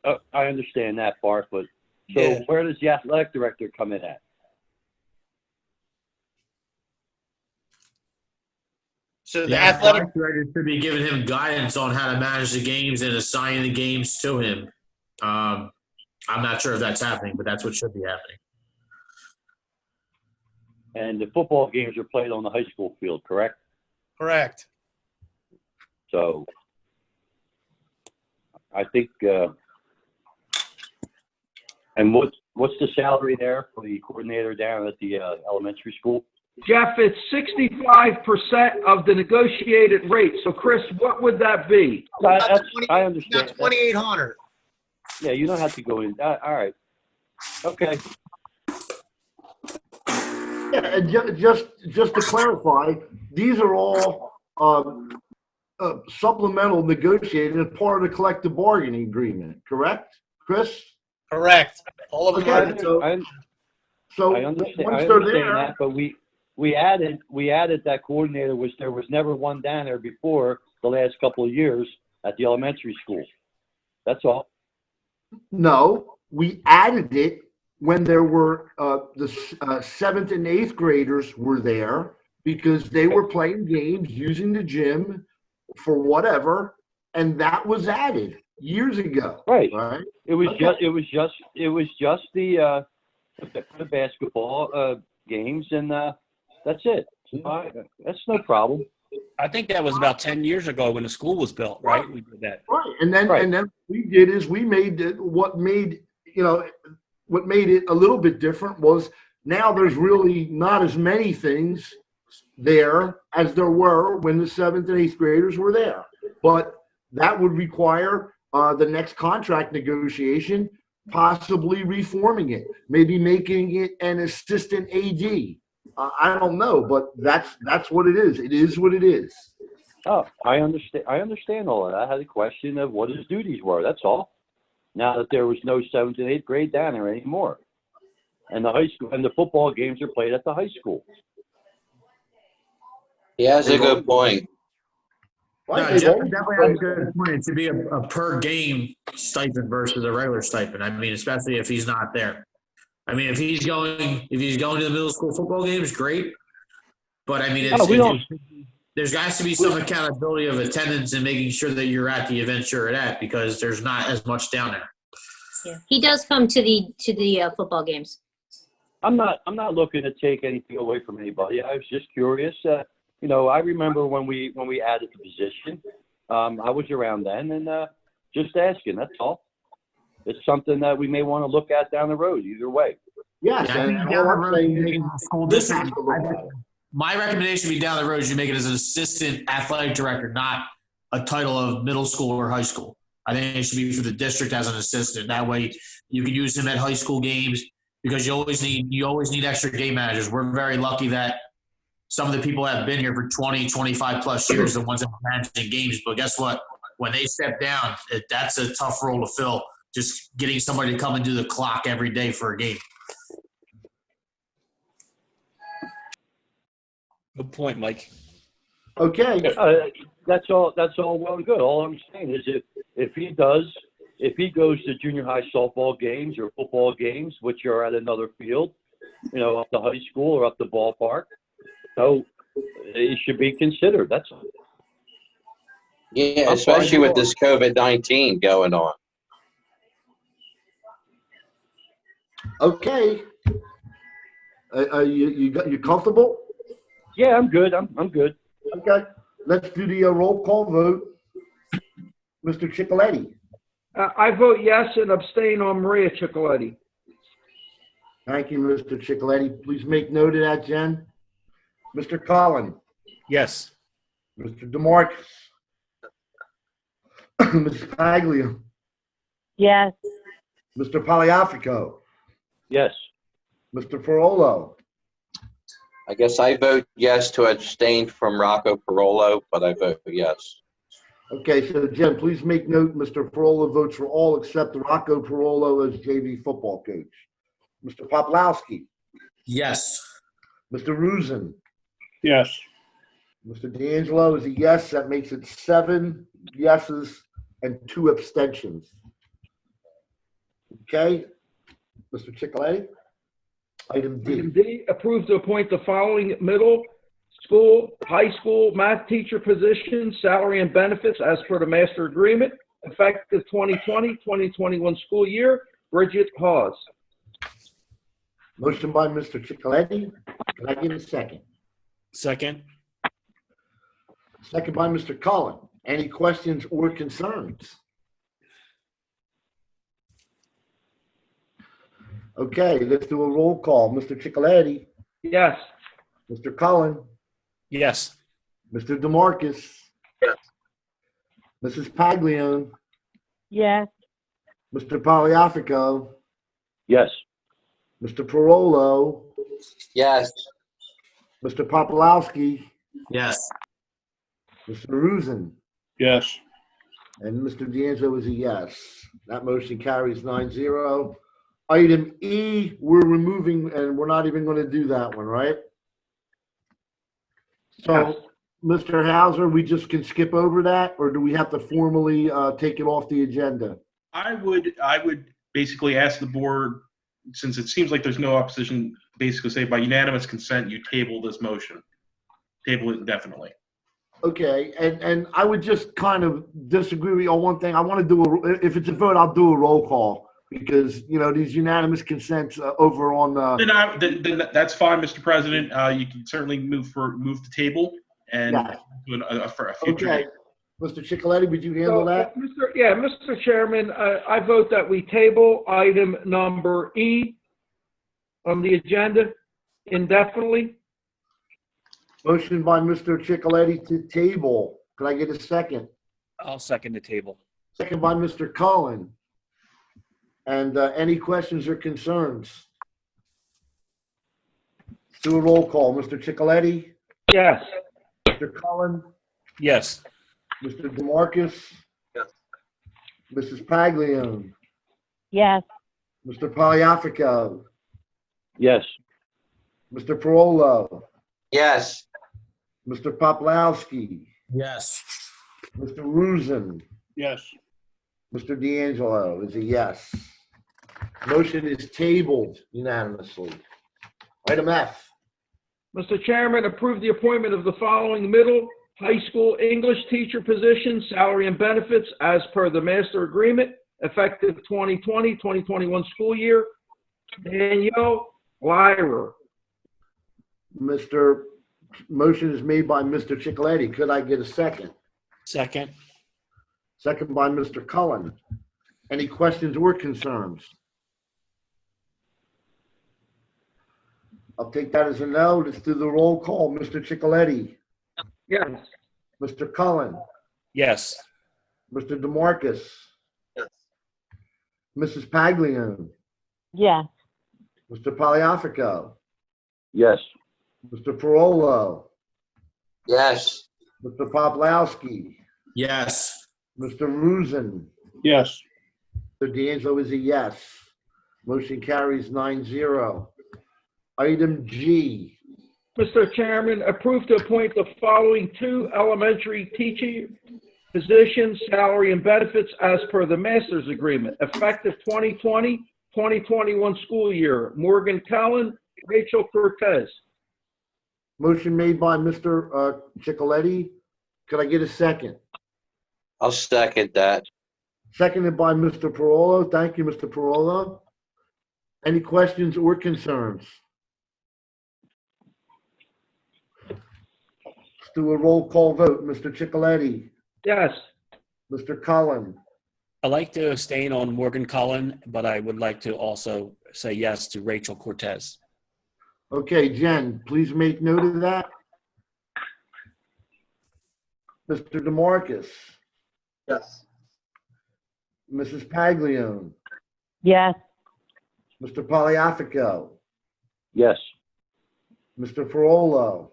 worse. I understand that part, but so Yeah. where does the athletic director come in at? So The athletic director should be giving him guidance on how to manage the games and assigning the games to him. I'm not sure if that's happening, but that's what should be happening. And the football games are played on the high school field, correct? Correct. So I think, and what's the salary there for the coordinator down at the elementary school? Jeff, it's 65% of the negotiated rate. So, Chris, what would that be? I understand. That's 2,800. Yeah, you don't have to go in. All right. Okay. Yeah, and just to clarify, these are all supplemental negotiated as part of the collective bargaining agreement, correct, Chris? Correct. All of them are. So I understand. once I they're understand there, that, but we added that coordinator, which there was never one down there before the last couple of years at the elementary school. That's all. no, we added it when there were the 7th and 8th graders were there because they were playing games using the gym for whatever, and that was added years ago. Right. Right. It was Okay. just the basketball games, and that's it. That's no problem. I think that was about 10 years ago when the school was built, right? We did that. Right. And then what we did is we made it, what made it a little bit different was now there's really not as many things there as there were when the 7th and 8th graders were there. But that would require the next contract negotiation, possibly reforming it, maybe making it an assistant AD. I don't know, but that's what it is. It is what it is. Oh, I understand all of that. I had a question of what his duties were. That's all. Now that there was no 7th and 8th grade down there anymore, and the high school and the football games are played at the high school. He has a good point. No, Jeff definitely has a good point. It should be a per game stipend versus a regular stipend. I mean, especially if he's not there. I mean, if he's going to the middle school football games, great. But I mean, there's has to be some accountability of attendance and making sure that you're at the events you're at because there's not as much down there. Yeah. He does come to the football games. I'm not looking to take anything away from anybody. I was just curious. I remember when we added the position. I was around then, and just asking. That's all. It's something that we may want to look at down the road. Either way. Yes, Yeah, and all I'm saying is my recommendation would be down the road. You make it as an assistant athletic director, not a title of middle school or high school. I think it should be for the district as an assistant. That way, you can use him at high school games because you always need extra game managers. We're very lucky that some of the people have been here for 20, 25 plus years, the ones that are managing games. But guess what? When they step down, that's a tough role to fill. Just getting somebody to come and do the clock every day for a game. Good point, Mike. Okay. That's all well and good. All I'm saying is if he goes to junior high softball games or football games, which are at another field, up the high school or up the ballpark, so it should be considered. That's all. Yeah, I'm especially fine with with this COVID-19 going on. Okay. You comfortable? Yeah, I'm good. I'm good. Okay. Let's do the roll call vote. Mr. Chicoletti. I vote yes and abstain on Maria Cicoletti. Thank you, Mr. Chicoletti. Please make note of that, Jen. Mr. Collin. Yes. Mr. DeMarcus. Mrs. Paglia. Yes. Mr. Poliafico. Yes. Mr. Parolo. I guess I vote yes to abstain from Rocco Parolo, but I vote yes. Okay, so Jen, please make note, Mr. Parolo votes for all except Rocco Parolo as JV football coach. Mr. Poplowski. Yes. Mr. Rusin. Yes. Mr. D'Angelo is a yes. That makes it 7 yeses and 2 abstentions. Okay, Mr. Chicoletti. Item D. Item D, approve to appoint the following middle school, high school math teacher positions, salary and benefits as per the master agreement, effective 2020-2021 school year. Bridget Hawes. Motion by Mr. Chicoletti. Can I get a second? Second. Second by Mr. Cullen. Any questions or concerns? Okay, let's do a roll call. Mr. Chicoletti. Yes. Mr. Cullen. Yes. Mr. DeMarcus. Yes. Mrs. Paglione. Yes. Mr. Poliafico. Yes. Mr. Parolo. Yes. Mr. Popolowski. Yes. Mr. Rusin. Yes. And Mr. D'Angelo is a yes. That motion carries 9-0. Item E, we're removing, and we're not even going to do that one, right? So, Yes. Mr. Hauser, we just can skip over that, or do we have to formally take it off the agenda? I would basically ask the board, since it seems like there's no opposition, basically say by unanimous consent, you table this motion. Table it indefinitely. Okay, and I would just kind of disagree with you on one thing. I want to do if it's a vote, I'll do a roll call because, you know, these unanimous consents over on. Then that's fine, Mr. President. You can certainly move the table and do for a future. Okay, Mr. Chicoletti, would you handle that? Mr. Chairman, I vote that we table item number E on the agenda indefinitely. Motion by Mr. Chicoletti to table. Could I get a second? I'll second the table. Second by Mr. Cullen. And any questions or concerns? Let's do a roll call. Mr. Chicoletti? Yes. Mr. Cullen? Yes. Mr. DeMarcus? Yes. Mrs. Paglione? Yes. Mr. Poliafico? Yes. Mr. Parolo? Yes. Mr. Poplowski? Yes. Mr. Rusin? Yes. Mr. D'Angelo is a yes. Motion is tabled unanimously. Item F. Mr. Chairman, approve the appointment of the following middle, high school English teacher positions, salary and benefits as per the master agreement, effective 2020-2021 school year. Danielle Lyra. Motion is made by Mr. Chicoletti. Could I get a second? Second. Second by Mr. Cullen. Any questions or concerns? I'll take that as a no. Let's do the roll call. Mr. Chicoletti. Yes. Mr. Cullen. Yes. Mr. DeMarcus. Yes. Mrs. Paglione. Yes. Mr. Poliafico. Yes. Mr. Parolo. Yes. Mr. Poplowski. Yes. Mr. Rusin. Yes. Mr. D'Angelo is a yes. Motion carries 9-0. Item G. Mr. Chairman, approve to appoint the following 2 elementary teaching positions, salary and benefits as per the master's agreement, effective 2020-2021 school year. Morgan Cullen, Rachel Cortez. Motion made by Mr. Chicoletti. Could I get a second? I'll second that. Seconded by Mr. Parolo. Thank you, Mr. Parolo. Any questions or concerns? Let's do a roll call vote. Mr. Chicoletti, Yes. Mr. Cullen, I'd like to abstain on Morgan Cullen, but I would like to also say yes to Rachel Cortez. okay, Jen, please make note of that. Mr. DeMarcus, Yes. Mrs. Paglione, Yes. Mr. Poliafico, Yes. Mr. Parolo,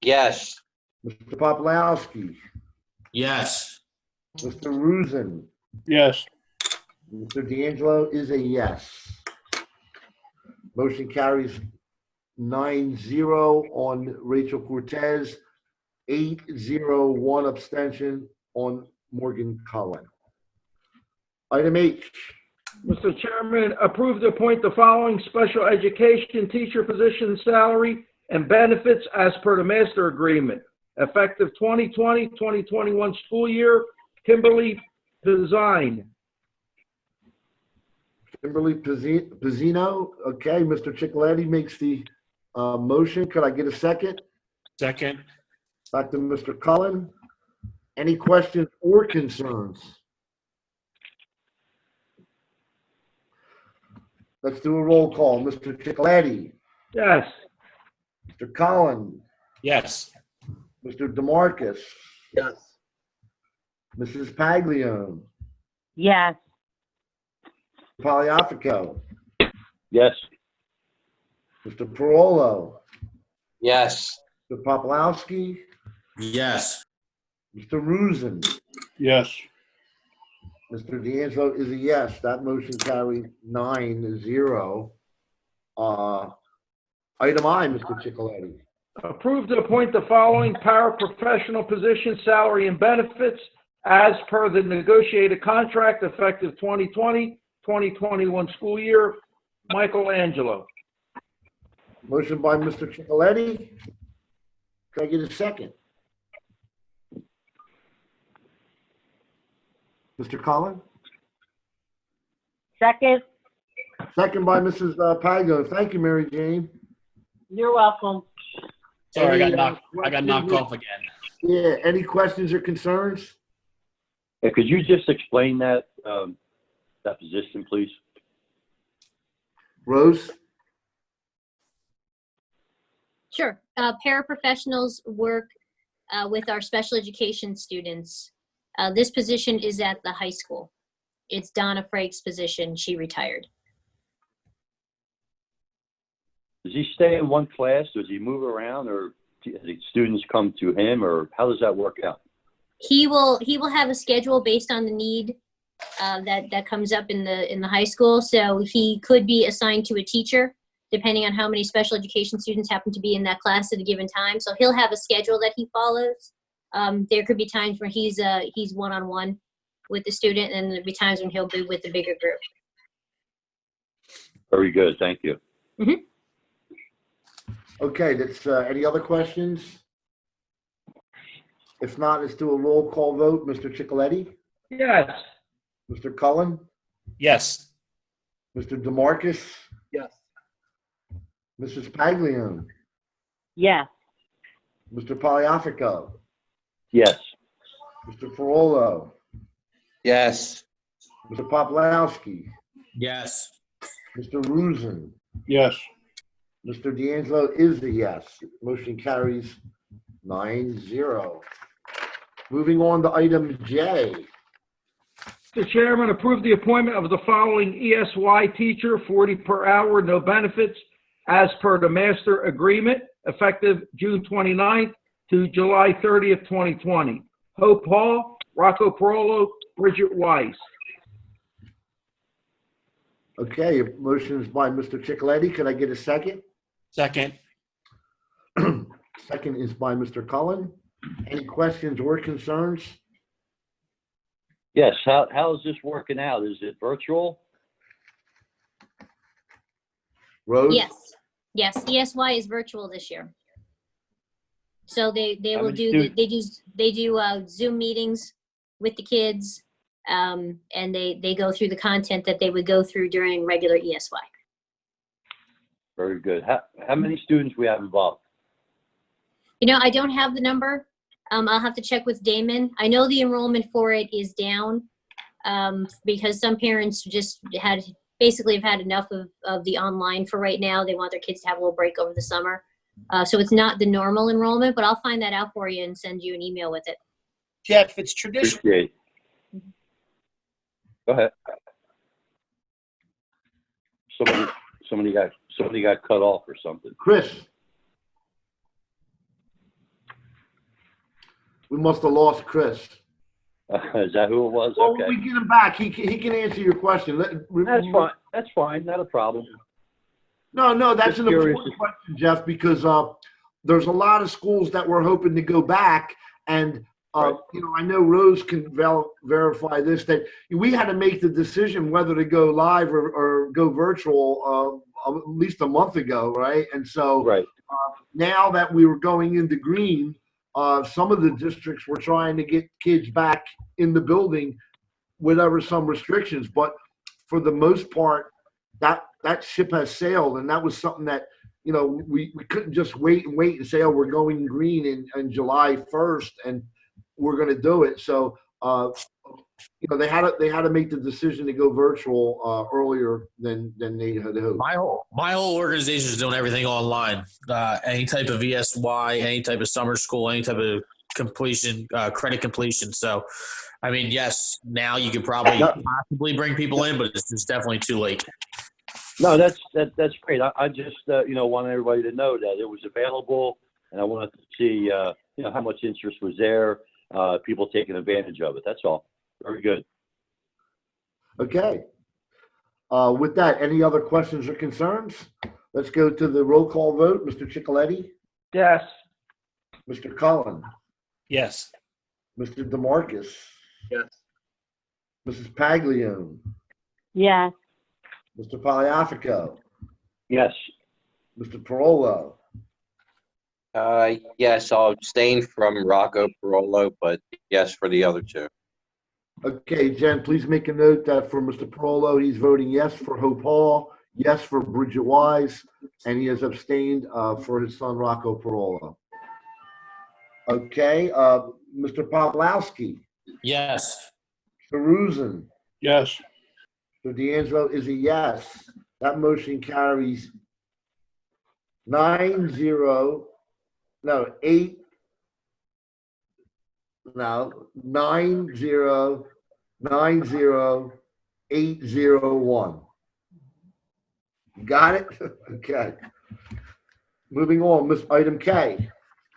Yes. Mr. Poplawski, Yes. Mr. Rusin, Yes. Mr. D'Angelo is a yes. Motion carries 9-0 on Rachel Cortez, 8-0, 1 abstention on Morgan Cullen. Item H. Mr. Chairman, approve to appoint the following special education teacher position salary and benefits as per the master agreement. Effective 2020-2021 school year, Kimberly Design. Kimberly Pizzino. Okay, Mr. Chicoletti makes the motion. Could I get a second? Second. Back to Mr. Cullen. Any questions or concerns? Let's do a roll call. Mr. Chicoletti, Yes. Mr. Cullen, Yes. Mr. DeMarcus, Yes. Mrs. Paglione, Yes. Poliafico, Yes. Mr. Parolo, Yes. Mr. Poplawski, Yes. Mr. Rusin, Yes. Mr. D'Angelo is a yes. That motion carries 9-0. Item I, Mr. Chicoletti. Approve to appoint the following paraprofessional position salary and benefits as per the negotiated contract effective 2020-2021 school year. Michelangelo. Motion by Mr. Chicoletti. Can I get a second? Mr. Cullen? Second. Second by Mrs. Pago. Thank you, Mary Jane. You're welcome. Sorry, I Any, got knocked off again. Yeah, any questions or concerns? Yeah, could you just explain that, that position, please? Rose? Sure. Paraprofessionals work with our special education students. This position is at the high school. It's Donna Frake's position. She retired. Does he stay in one class? Does he move around, or do the students come to him, or how does that work out? He will have a schedule based on the need that comes up in the high school. So he could be assigned to a teacher depending on how many special education students happen to be in that class at a given time. So he'll have a schedule that he follows. There could be times where he's one-on-one with the student, and there'll be times when he'll be with the bigger group. Very good, thank you. Mm-hmm. Okay, that's, any other questions? If not, let's do a roll call vote. Mr. Chicoletti? Yes. Mr. Cullen? Yes. Mr. DeMarcus? Yes. Mrs. Paglione? Yes. Mr. Poliafico? Yes. Mr. Parolo? Yes. Mr. Poplawski? Yes. Mr. Rusin? Yes. Mr. D'Angelo is a yes. Motion carries 9-0. Moving on to item J. Mr. Chairman, approve the appointment of the following ESY teacher, 40 per hour, no benefits, as per the master agreement, effective June 29th to July 30th, 2020. Hope Hall, Rocco Parolo, Bridget Weiss. Okay, motion is by Mr. Chicoletti. Could I get a second? Second. Second is by Mr. Cullen. Any questions or concerns? Yes, how is this working out? Is it virtual? Rose? Yes. ESY is virtual this year. So they How will many do, they do Zoom meetings with the kids. And they go through the content that they would go through during regular ESY. Very good. How many students we have involved? You know, I don't have the number. I'll have to check with Damon. I know the enrollment for it is down because some parents just basically have had enough of the online for right now. They want their kids to have a little break over the summer. So it's not the normal enrollment, but I'll find that out for you and send you an email with it. Jeff, it's traditional. Appreciate it. Go ahead. Somebody got cut off or something. Chris. We must have lost Chris. Is that who it was? Well, Okay. we get him back. He can answer your question. That's fine. That's fine. Not a problem. No, that's Just an curious. important question, Jeff, because there's a lot of schools that we're hoping to go back, and you know, I know Rose can verify this, that we had to make the decision whether to go live or go virtual at least a month ago, right? And so now that we were going into green, some of the districts were trying to get kids back in the building with some restrictions, but for the most part, that ship has sailed, and that was something that, you know, we couldn't just wait and say, oh, we're going green in July 1st and we're going to do it. So, you know, they had to make the decision to go virtual earlier than they had hoped. My whole organization is doing everything online. Any type of ESY, any type of summer school, any type of completion, credit completion. So, I mean, yes, now you could probably possibly bring people in, but it's definitely too late. No, that's great. I just you know, wanted everybody to know that it was available, and I wanted to see you know, how much interest was there, people taking advantage of it. That's all. Very good. Okay. With that, any other questions or concerns? Let's go to the roll call vote. Mr. Ciccoletti? Yes. Mr. Cullen? Yes. Mr. DeMarcus? Yes. Mrs. Paglione? Yes. Mr. Poliafico? Yes. Mr. Parolo? Yes, I'll abstain from Rocco Parolo, but yes for the other two. Okay, Jen, please make a note that for Mr. Parolo, he's voting yes for Hope Hall, yes for Bridget Wise, and he has abstained for his son Rocco Parolo. Okay, Mr. Poplowski? Yes. Mr. Rusin? Yes. Mr. D'Angelo is a yes. That motion carries 9-0, no, 8, no, 9-0, 9-0, 8-0-1. Got it? Okay. Moving on, item K.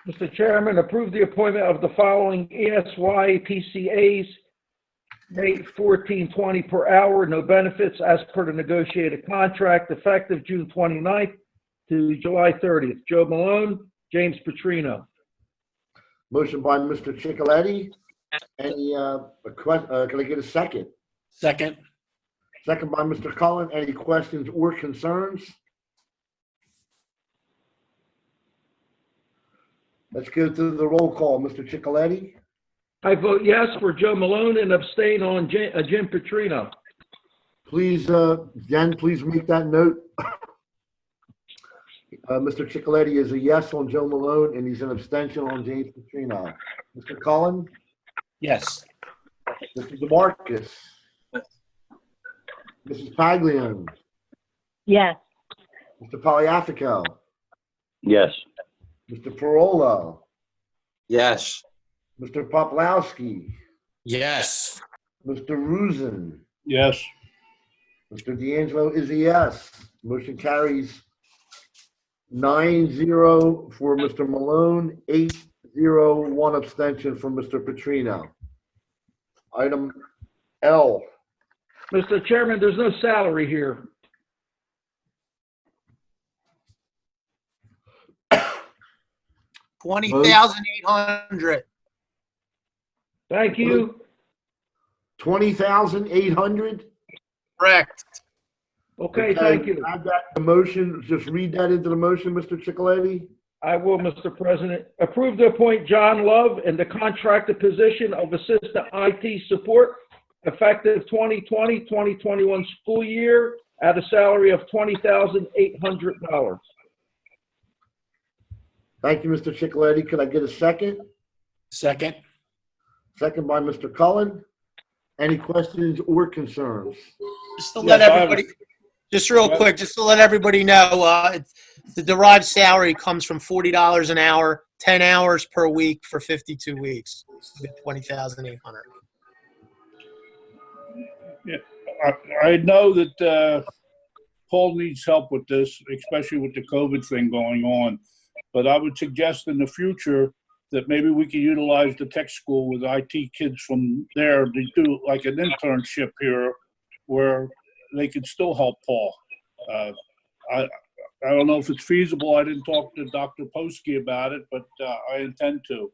Mr. Chairman, approve the appointment of the following ESY PCAs, rate $14.20 per hour, no benefits as per the negotiated contract, effective June 29th to July 30th. Joe Malone, James Petrino. Motion by Mr. Ciccoletti. Any can I get a second? Second. Second by Mr. Cullen. Any questions or concerns? Let's go to the roll call. Mr. Ciccoletti? I vote yes for Joe Malone and abstain on Jim Petrino. Please, Jen, please make that note. Mr. Ciccoletti is a yes on Joe Malone, and he's an abstention on James Petrino. Mr. Cullen? Yes. Mr. DeMarcus? Mrs. Paglione? Yes. Mr. Poliafico? Yes. Mr. Parolo? Yes. Mr. Poplowski? Yes. Mr. Rusin? Yes. Mr. D'Angelo is a yes. Motion carries 9-0 for Mr. Malone, 8-0, 1 abstention from Mr. Petrino. Item L. Mr. Chairman, there's no salary here. $20,800. Thank you. 20,800? Correct. Okay, thank you. Add that to the motion. Just read that into the motion, Mr. Ciccoletti. I will, Mr. President. Approve to appoint John Love in the contracted position of Assistant IT Support effective 2020-2021 school year at a salary of $20,800. Thank you, Mr. Chicoletti. Could I get a second? Second. Second by Mr. Cullen. Any questions or concerns? Just to let Yes, I have- everybody, just real quick, just to let everybody know, the derived salary comes from $40 an hour, 10 hours per week for 52 weeks, with 20,800. Yeah, I know that Paul needs help with this, especially with the COVID thing going on. But I would suggest in the future that maybe we can utilize the tech school with IT kids from there to do like an internship here where they could still help Paul. I don't know if it's feasible. I didn't talk to Dr. Posky about it, but I intend to.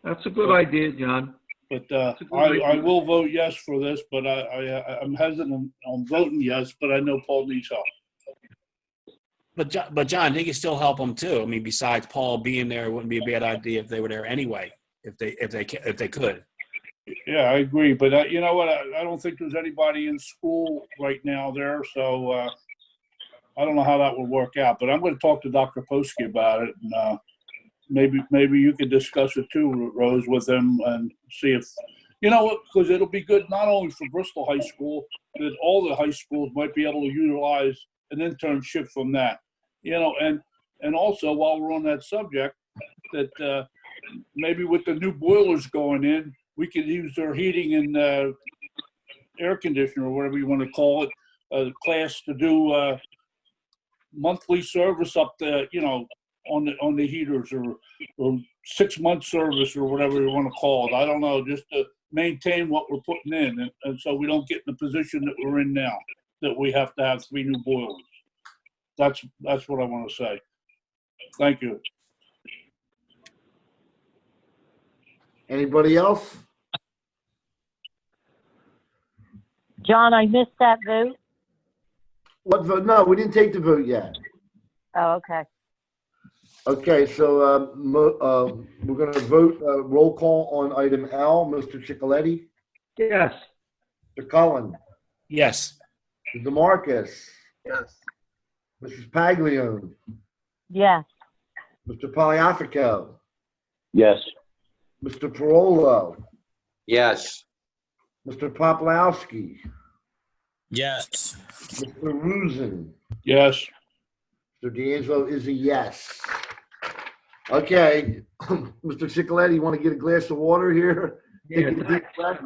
That's a good idea, John. But I will vote yes for this, but I'm hesitant on voting yes, but I know Paul needs help. But John, they can still help them too. I mean, besides Paul being there, it wouldn't be a bad idea if they were there anyway, if they could. Yeah, I agree. But you know what? I don't think there's anybody in school right now there, so I don't know how that would work out. But I'm going to talk to Dr. Posky about it, and maybe you could discuss it too, Rose, with him and see if you know what, because it'll be good not only for Bristol High School, that all the high schools might be able to utilize an internship from that. You know, and also while we're on that subject, that maybe with the new boilers going in, we could use their heating and air conditioner, or whatever you want to call it, class to do monthly service up the, you know, on the heaters, or 6-month service, or whatever you want to call it. I don't know, just to maintain what we're putting in, and so we don't get in the position that we're in now, that we have to have 3 new boilers. That's what I want to say. Thank you. Anybody else? John, I missed that vote. What vote? No, we didn't take the vote yet. Oh, okay. Okay, so we're going to vote roll call on item L. Mr. Chicoletti? Yes. Mr. Cullen? Yes. Mr. DeMarcus? Yes. Mrs. Paglione? Yes. Mr. Poliafico? Yes. Mr. Parolo? Yes. Mr. Poplawski? Yes. Mr. Rusin? Yes. Mr. D'Angelo is a yes. Okay, Mr. Chicoletti, you want to get a glass of water here? Yeah, Take a deep breath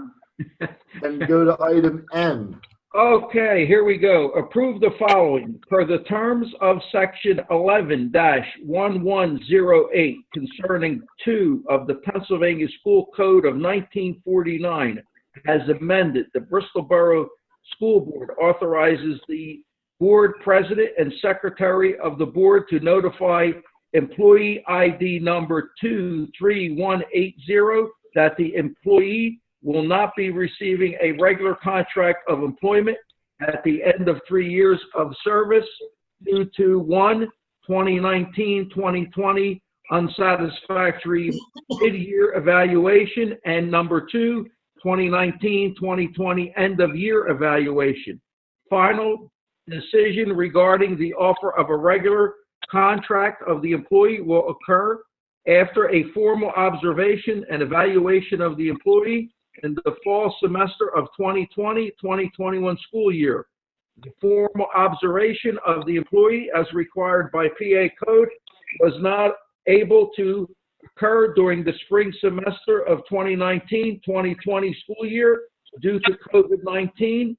and go to item M. Okay, here we go. Approve the following per the terms of section 11-1108 concerning 2 of the Pennsylvania School Code of 1949 as amended. The Bristol Borough School Board authorizes the board president and secretary of the board to notify employee ID number 23180 that the employee will not be receiving a regular contract of employment at the end of 3 years of service due to 1, 2019-2020 unsatisfactory mid-year evaluation, and number 2, 2019-2020 end-of-year evaluation. Final decision regarding the offer of a regular contract of the employee will occur after a formal observation and evaluation of the employee in the fall semester of 2020-2021 school year. The formal observation of the employee, as required by PA code, was not able to occur during the spring semester of 2019-2020 school year due to COVID-19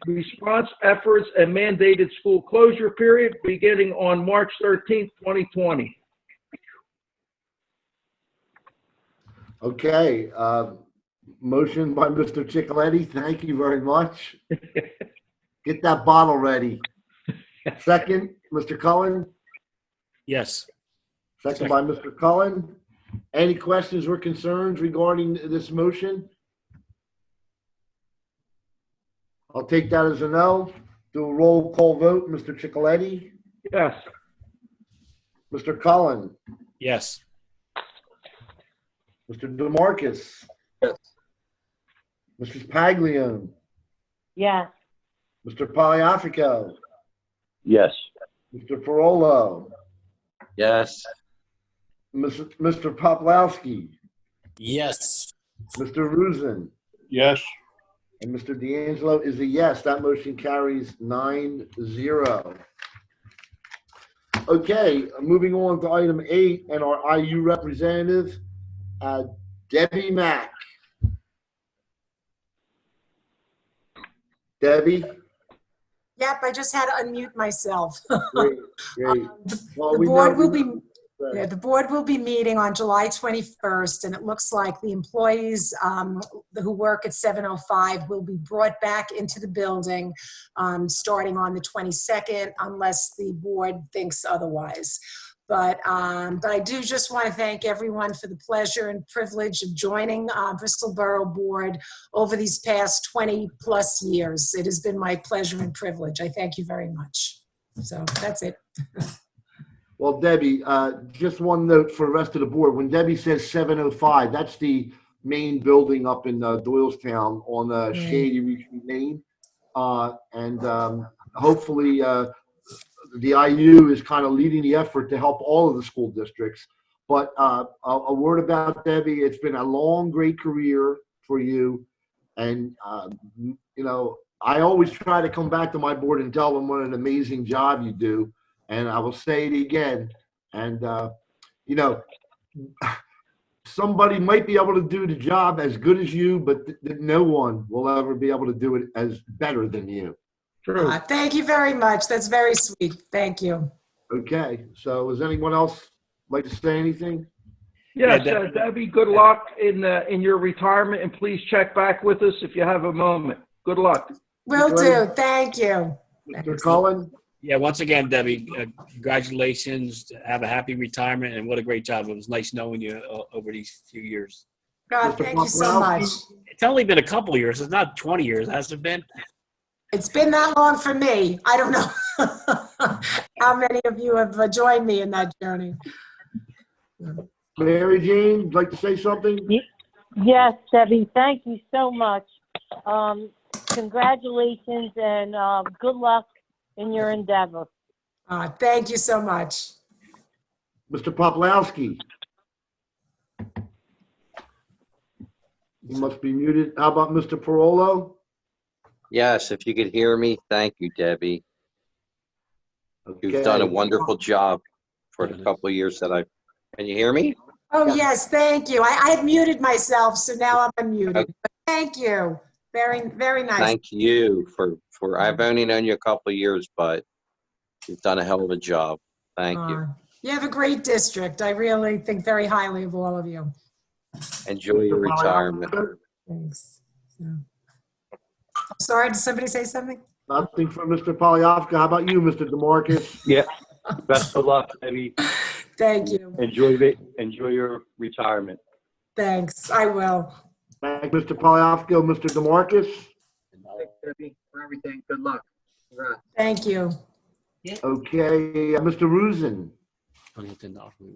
response efforts and mandated school closure period beginning on March 13th, 2020. Okay, motion by Mr. Chicoletti. Thank you very much. Get that bottle ready. Second, Mr. Cullen. Yes. Second by Mr. Cullen. Any questions or concerns regarding this motion? I'll take that as a no. Do a roll call vote. Mr. Chicoletti? Yes. Mr. Cullen, Yes. Mr. DeMarcus, Yes. Mrs. Paglione, Yes. Mr. Poliafico, Yes. Mr. Parolo, Yes. Mr. Poplawski, Yes. Mr. Rusin, Yes. and Mr. D'Angelo is a yes. That motion carries 9-0. Okay, moving on to item 8 and our IU representative, Debbie Mack. Debbie? Yep, I just had to unmute myself. Great, great. Well, The we board know- will be, yeah, the board will be meeting on July 21st, and it looks like the employees who work at 705 will be brought back into the building starting on the 22nd, unless the board thinks otherwise. But I do just want to thank everyone for the pleasure and privilege of joining Bristol Borough Board over these past 20 plus years. It has been my pleasure and privilege. I thank you very much. So that's it. Well, Debbie, just one note for the rest of the board. When Debbie says 705, that's the main building up in Doylestown on Shady Retreat Lane. Hopefully the IU is kind of leading the effort to help all of the school districts. But a word about Debbie, it's been a long, great career for you. And, you know, I always try to come back to my board and tell them what an amazing job you do. And I will say it again. And, you know, somebody might be able to do the job as good as you, but no one will ever be able to do it as better than you. True. Thank you very much. That's very sweet. Thank you. Okay. So does anyone else like to say anything? Yes, Yeah, Debbie, good luck in your retirement, and please check back with us if you have a moment. Good luck. Will do. Thank you. Mr. Cullen? Yeah, once again, Debbie, congratulations. Have a happy retirement, and what a great job. It was nice knowing you over these few years. God, thank you so much. It's only been a couple of years. It's not 20 years, has it been? It's been that long for me. I don't know how many of you have joined me in that journey. Mary Jane, would you like to say something? Yes, Debbie, thank you so much. Congratulations and good luck in your endeavor. Thank you so much. Mr. Poplawski? He must be muted. How about Mr. Parolo? Yes, if you could hear me, thank you, Debbie. You've done a wonderful job for the couple of years that can you hear me? Oh, yes, thank you. I had muted myself, so now I'm unmuted. Okay. But thank you. Very, very nice. Thank you for I've only known you a couple of years, but you've done a hell of a job. Thank you. You have a great district. I really think very highly of all of you. Enjoy your retirement. Thanks. Sorry, did somebody say something? Nothing from Mr. Poliofka. How about you, Mr. DeMarcus? Yeah. Best of luck, Debbie. Thank you. Enjoy your retirement. Thanks. I will. Thank Mr. Poliofka. Mr. DeMarcus? Thanks, Debbie, for everything. Good luck. Congrats. Thank you. Okay, Mr. Rusin?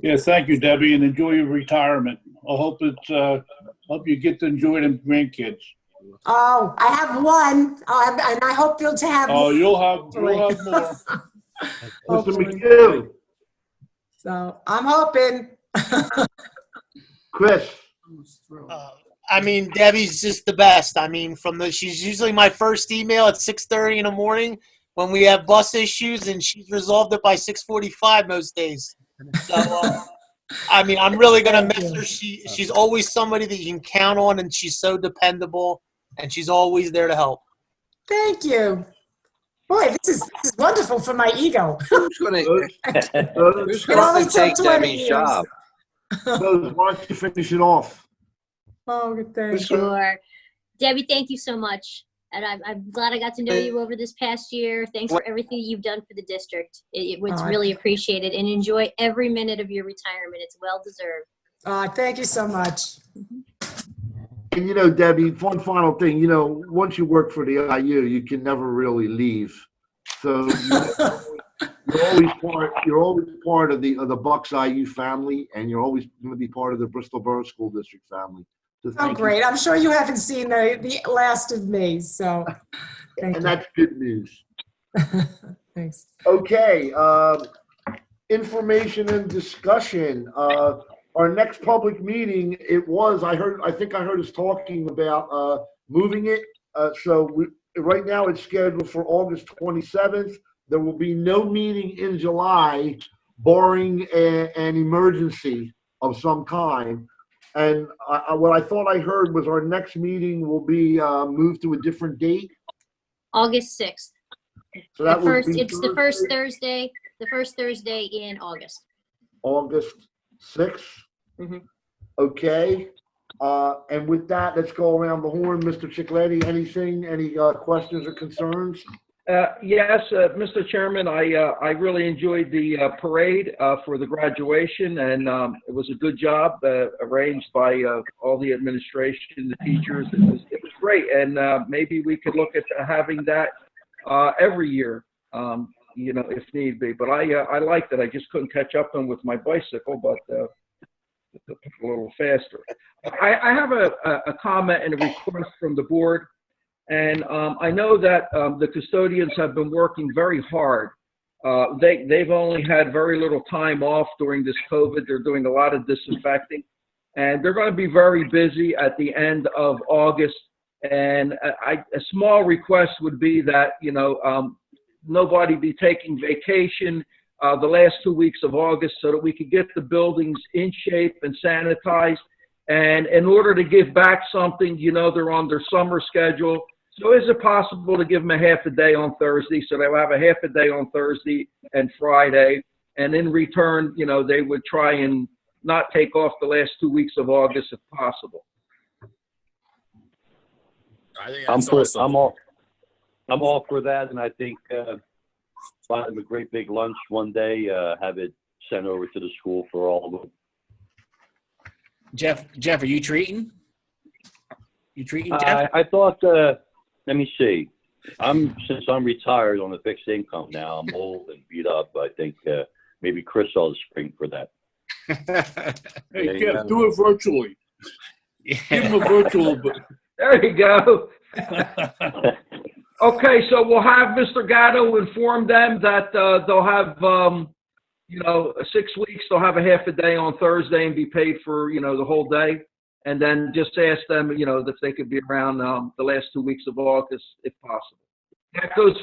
Yeah, thank you, Debbie, and enjoy your retirement. I hope hope you get to enjoy them grandkids. Oh, I have one, and I hope you'll have. Oh, you'll have more. Mr. McHugh? So I'm hoping. Chris? I mean, Debbie's just the best. I mean, she's usually my first email at 6:30 in the morning when we have bus issues, and she's resolved it by 6:45 most days. So, I mean, I'm really gonna miss her. She's always somebody that you can count on, and she's so dependable, and she's always there to help. Thank you. Boy, this is wonderful for my ego. Who's going to take Debbie's job? Why don't you finish it off? Oh, thank you. Sure. Debbie, thank you so much. And I'm glad I got to know you over this past year. Thanks for everything you've done for the district. It's really appreciated. And enjoy every minute of your retirement. It's well deserved. Thank you so much. And you know, Debbie, one final thing, you know, once you work for the IU, you can never really leave. So You're always part of the Bucks IU family, and you're always going to be part of the Bristol Borough School District family. So Oh, thank you. great. I'm sure you haven't seen the last of me, so thank And you. that's good news. Thanks. Okay, information and discussion. Our next public meeting, I think I heard us talking about moving it. Right now it's scheduled for August 27th. There will be no meeting in July, barring an emergency of some kind. And what I thought I heard was our next meeting will be moved to a different date. August 6th. So that would be It's the first Thursday in August. August 6th. Mm-hmm. Okay. And with that, let's go around the horn. Mr. Cicletti, any questions or concerns? Yes, Mr. Chairman, I really enjoyed the parade for the graduation, and it was a good job arranged by all the administration, the teachers. It was great, and maybe we could look at having that every year, if need be. But I liked it. I just couldn't catch up with my bicycle, but a little faster. I have a comment and a request from the board. And I know that the custodians have been working very hard. They've only had very little time off during this COVID. They're doing a lot of disinfecting. And they're going to be very busy at the end of August. And a small request would be that, nobody be taking vacation the last 2 weeks of August so that we could get the buildings in shape and sanitized. And in order to give back something, they're on their summer schedule. So is it possible to give them a half a day on Thursday? So they'll have a half a day on Thursday and Friday. And in return, they would try and not take off the last 2 weeks of August if possible. I think I'm that's awesome. all for that, and I think buy them a great big lunch one day, have it sent over to the school for all of them. Jeff, are you treating? You treating, Jeff? I thought, let me see. Since I'm retired on a fixed income now, I'm old and beat up. I think maybe Chris ought to spring for that. Hey, Jeff, do it virtually. Give him a virtual. There you go. Okay, so we'll have Mr. Gatto inform them that they'll have, 6 weeks. They'll have a half a day on Thursday and be paid for, the whole day. And then just ask them, if they could be around the last 2 weeks of August, if possible. That goes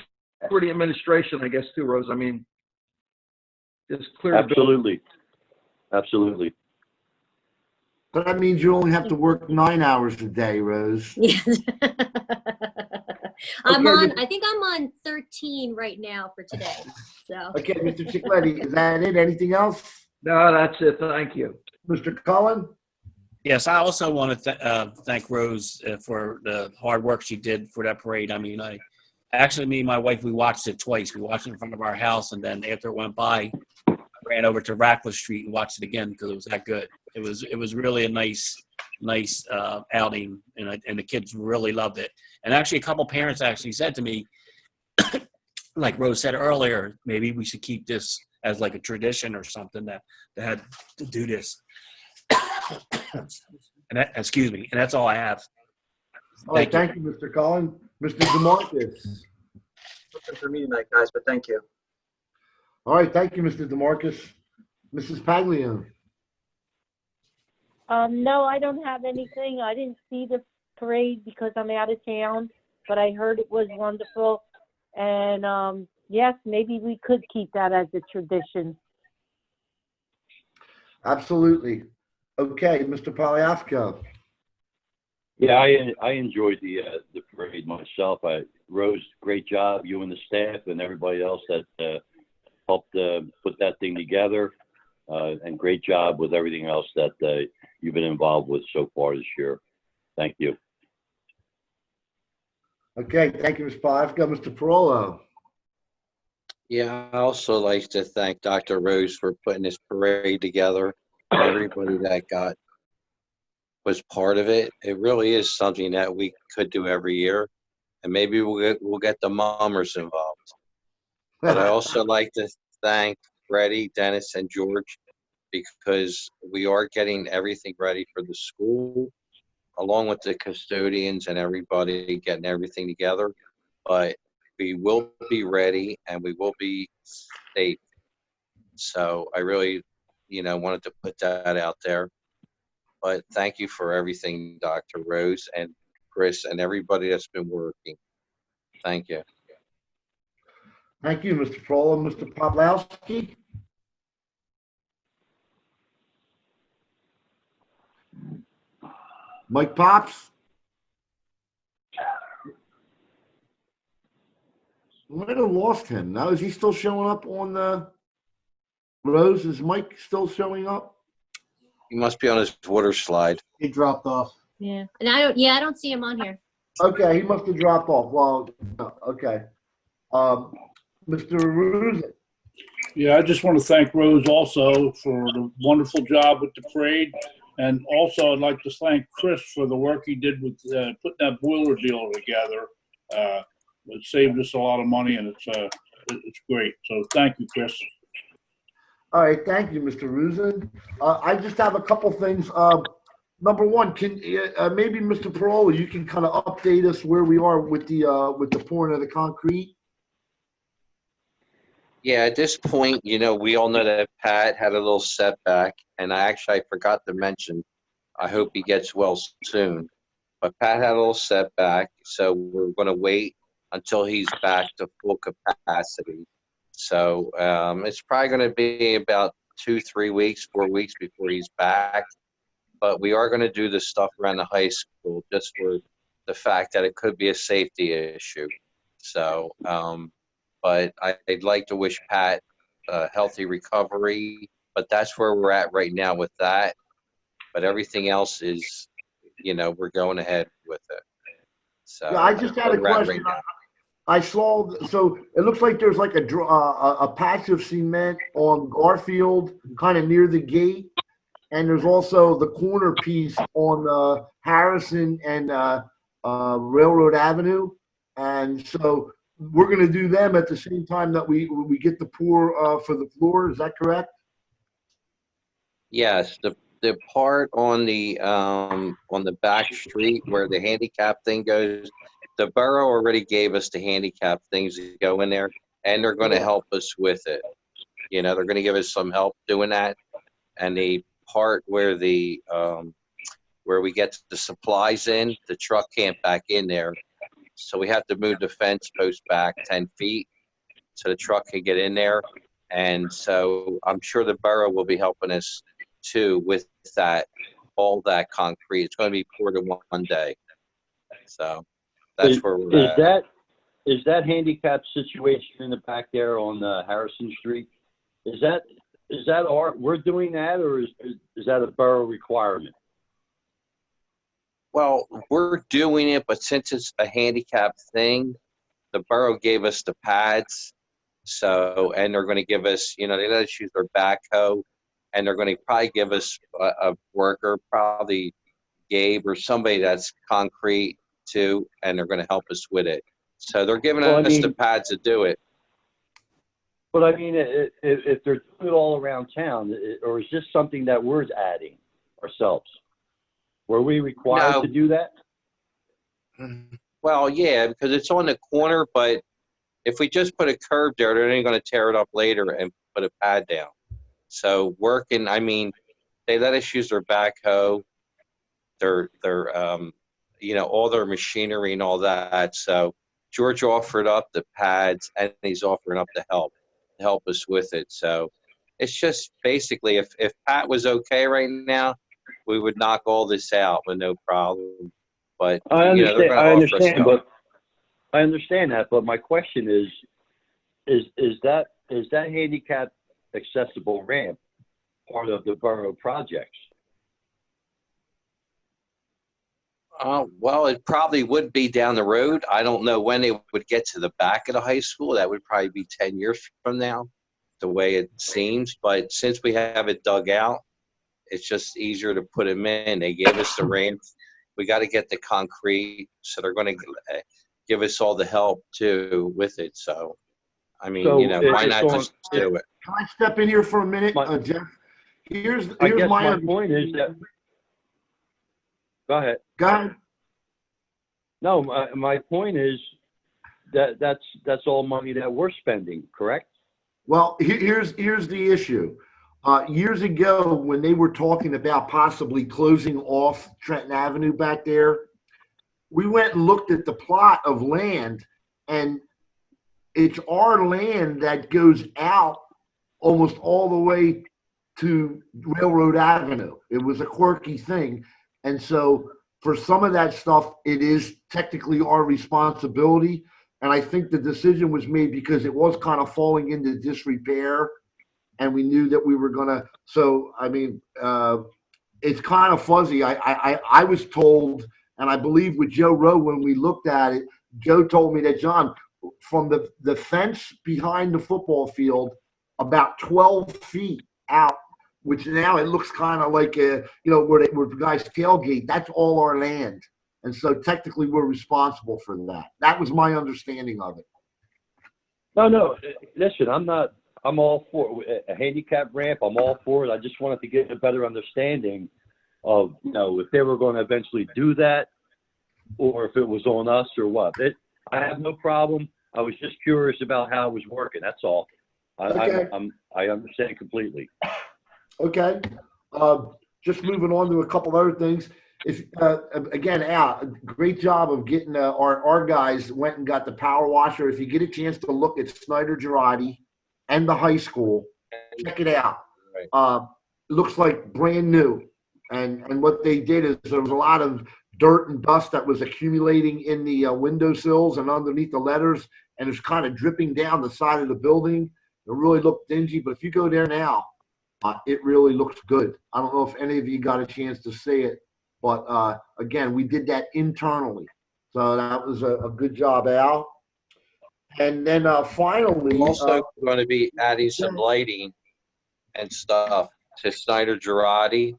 for the administration, I guess, too, Rose. I mean, just clear. Absolutely. Absolutely. But that means you only have to work 9 hours a day, Rose. Yes. I think I'm on 13 right now for today. So. Okay, Mr. Cicletti, is that it? Anything else? No, that's it. Thank you. Mr. Cullen? Yes, I also want to thank Rose for the hard work she did for that parade. I mean, me and my wife, we watched it twice. We watched it in front of our house, and then after it went by, I ran over to Ratcliffe Street and watched it again because it was that good. It was really a nice outing, and the kids really loved it. And actually, a couple parents actually said to me, like Rose said earlier, maybe we should keep this as like a tradition or something that they had to do this. Excuse me, and that's all I have. All right, thank you, Mr. Cullen. Mr. DeMarcus. Looking for me tonight, guys, but thank you. All right, thank you, Mr. DeMarcus. Mrs. Paglione. No, I don't have anything. I didn't see the parade because I'm out of town, but I heard it was wonderful. And yes, maybe we could keep that as a tradition. Absolutely. Okay, Mr. Polyafco. Yeah, I enjoyed the parade myself. Rose, great job, you and the staff and everybody else that helped put that thing together, and great job with everything else that you've been involved with so far this year. Thank you. Okay, thank you, Mr. Polyafco. Mr. Parolo. Yeah, I also like to thank Dr. Rose for putting this parade together. Everybody that was part of it. It really is something that we could do every year, and maybe we'll get the mummers involved. But I also like to thank Freddie, Dennis, and George because we are getting everything ready for the school, along with the custodians and everybody getting everything together. But we will be ready and we will be safe. So I really, wanted to put that out there. But thank you for everything, Dr. Rose and Chris and everybody that's been working. Thank you. Thank you, Mr. Frola. Mr. Poplawski? Mike Pops? I might have lost him. Now, is he still showing up on the Rose? Is Mike still showing up? He must be on his water slide. He dropped off. Yeah. And I don't see him on here. Okay, he must have dropped off. Well, okay. Mr. Ruse? Yeah, I just want to thank Rose also for the wonderful job with the parade. And also I'd like to thank Chris for the work he did with putting that boiler deal together. It saved us a lot of money and it's great. So thank you, Chris. All right, thank you, Mr. Rusin. I just have a couple things. Number one, can maybe Mr. Parola, you can kind of update us where we are with the pouring of the concrete? Yeah, at this point, we all know that Pat had a little setback, and I forgot to mention, I hope he gets well soon. But Pat had a little setback, so we're going to wait until he's back to full capacity. So it's probably going to be about 2, 3 weeks, 4 weeks before he's back. But we are going to do the stuff around the high school just for the fact that it could be a safety issue. So, but I'd like to wish Pat a healthy recovery. But that's where we're at right now with that. But everything else is, we're going ahead with it. So Yeah, I just had a question. I saw, so it looks like there's like a patch of cement on Garfield, kind of near the gate. And there's also the corner piece on Harrison and Railroad Avenue. And so we're going to do them at the same time that we get the pour for the floor. Is that correct? Yes, the part on the back street where the handicap thing goes, the borough already gave us the handicap things to go in there, and they're going to help us with it. They're going to give us some help doing that. And the part where where we get the supplies in, the truck can't back in there. So we have to move the fence post back 10 feet so the truck can get in there. And so I'm sure the borough will be helping us too with that, all that concrete. It's going to be poured in one day. So that's where we're at. Is that handicap situation in the back there on Harrison Street? Is that we're doing that, or is that a borough requirement? Well, we're doing it, but since it's a handicap thing, the borough gave us the pads. So, and they're going to give us, they let us use their backhoe, and they're going to probably give us a worker, probably Gabe or somebody that's concrete too, and they're going to help us with it. So they're giving us the pads to do it. But I mean, if they're doing it all around town, or is this something that we're adding ourselves? Were we required to do that? Well, yeah, because it's on the corner, but if we just put a curb there, they're only going to tear it up later and put a pad down. So they let us use their backhoe, their all their machinery and all that. So George offered up the pads, and he's offering up the help us with it. So it's just basically, if Pat was okay right now, we would knock all this out with no problem. But I understand that. But my question is that handicap accessible ramp part of the borough projects? Well, it probably would be down the road. I don't know when they would get to the back of the high school. That would probably be 10 years from now, the way it seems. But since we have it dug out, it's just easier to put them in. They gave us the ramp. We got to get the concrete, so they're going to give us all the help too with it. So I mean, So why it's not on- just do it? Can I step in here for a minute, Jeff? Here's my point is that. Go ahead. Go ahead. No, my point is that that's all money that we're spending, correct? Well, here's the issue. Years ago, when they were talking about possibly closing off Trenton Avenue back there, we went and looked at the plot of land, and it's our land that goes out almost all the way to Railroad Avenue. It was a quirky thing. And so for some of that stuff, it is technically our responsibility. And I think the decision was made because it was kind of falling into disrepair, and we knew that we were gonna. So I mean, it's kind of fuzzy. I was told, and I believe with Joe Rowe when we looked at it, Joe told me that, John, from the fence behind the football field, about 12 feet out, which now it looks kind of like where the guys tailgate. That's all our land. And so technically we're responsible for that. That was my understanding of it. No. Listen, I'm all for a handicap ramp. I'm all for it. I just wanted to get a better understanding of, if they were going to eventually do that or if it was on us or what. I have no problem. I was just curious about how it was working. That's all. Okay. I understand completely. Okay. Just moving on to a couple other things. If again, Al, great job of getting our guys went and got the power washer. If you get a chance to look at Snyder Girardi and the high school, check it out. Right. Looks like brand new. And what they did is there was a lot of dirt and dust that was accumulating in the windowsills and underneath the letters, and it's kind of dripping down the side of the building. It really looked dingy, but if you go there now, it really looks good. I don't know if any of you got a chance to see it, but again, we did that internally. So that was a good job, Al. And then finally, We're also going to be adding some lighting and stuff to Snyder Girardi,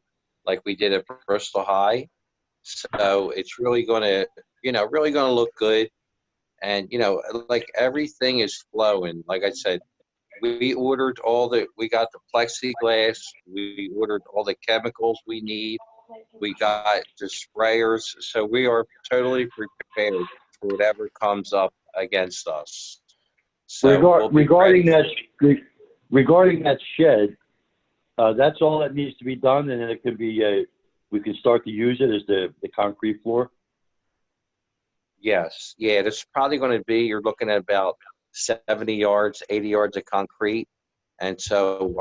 like we did at Bristol High. So it's really going to, really going to look good. And, like everything is flowing. Like I said, we got the plexiglass, we ordered all the chemicals we need, we got the sprayers, so we are totally prepared for whatever comes up against us. So regarding that shed, that's all that needs to be done, and then it can be we can start to use it as the concrete floor. Yes, yeah, it's probably going to be, you're looking at about 70 yards, 80 yards of concrete. And so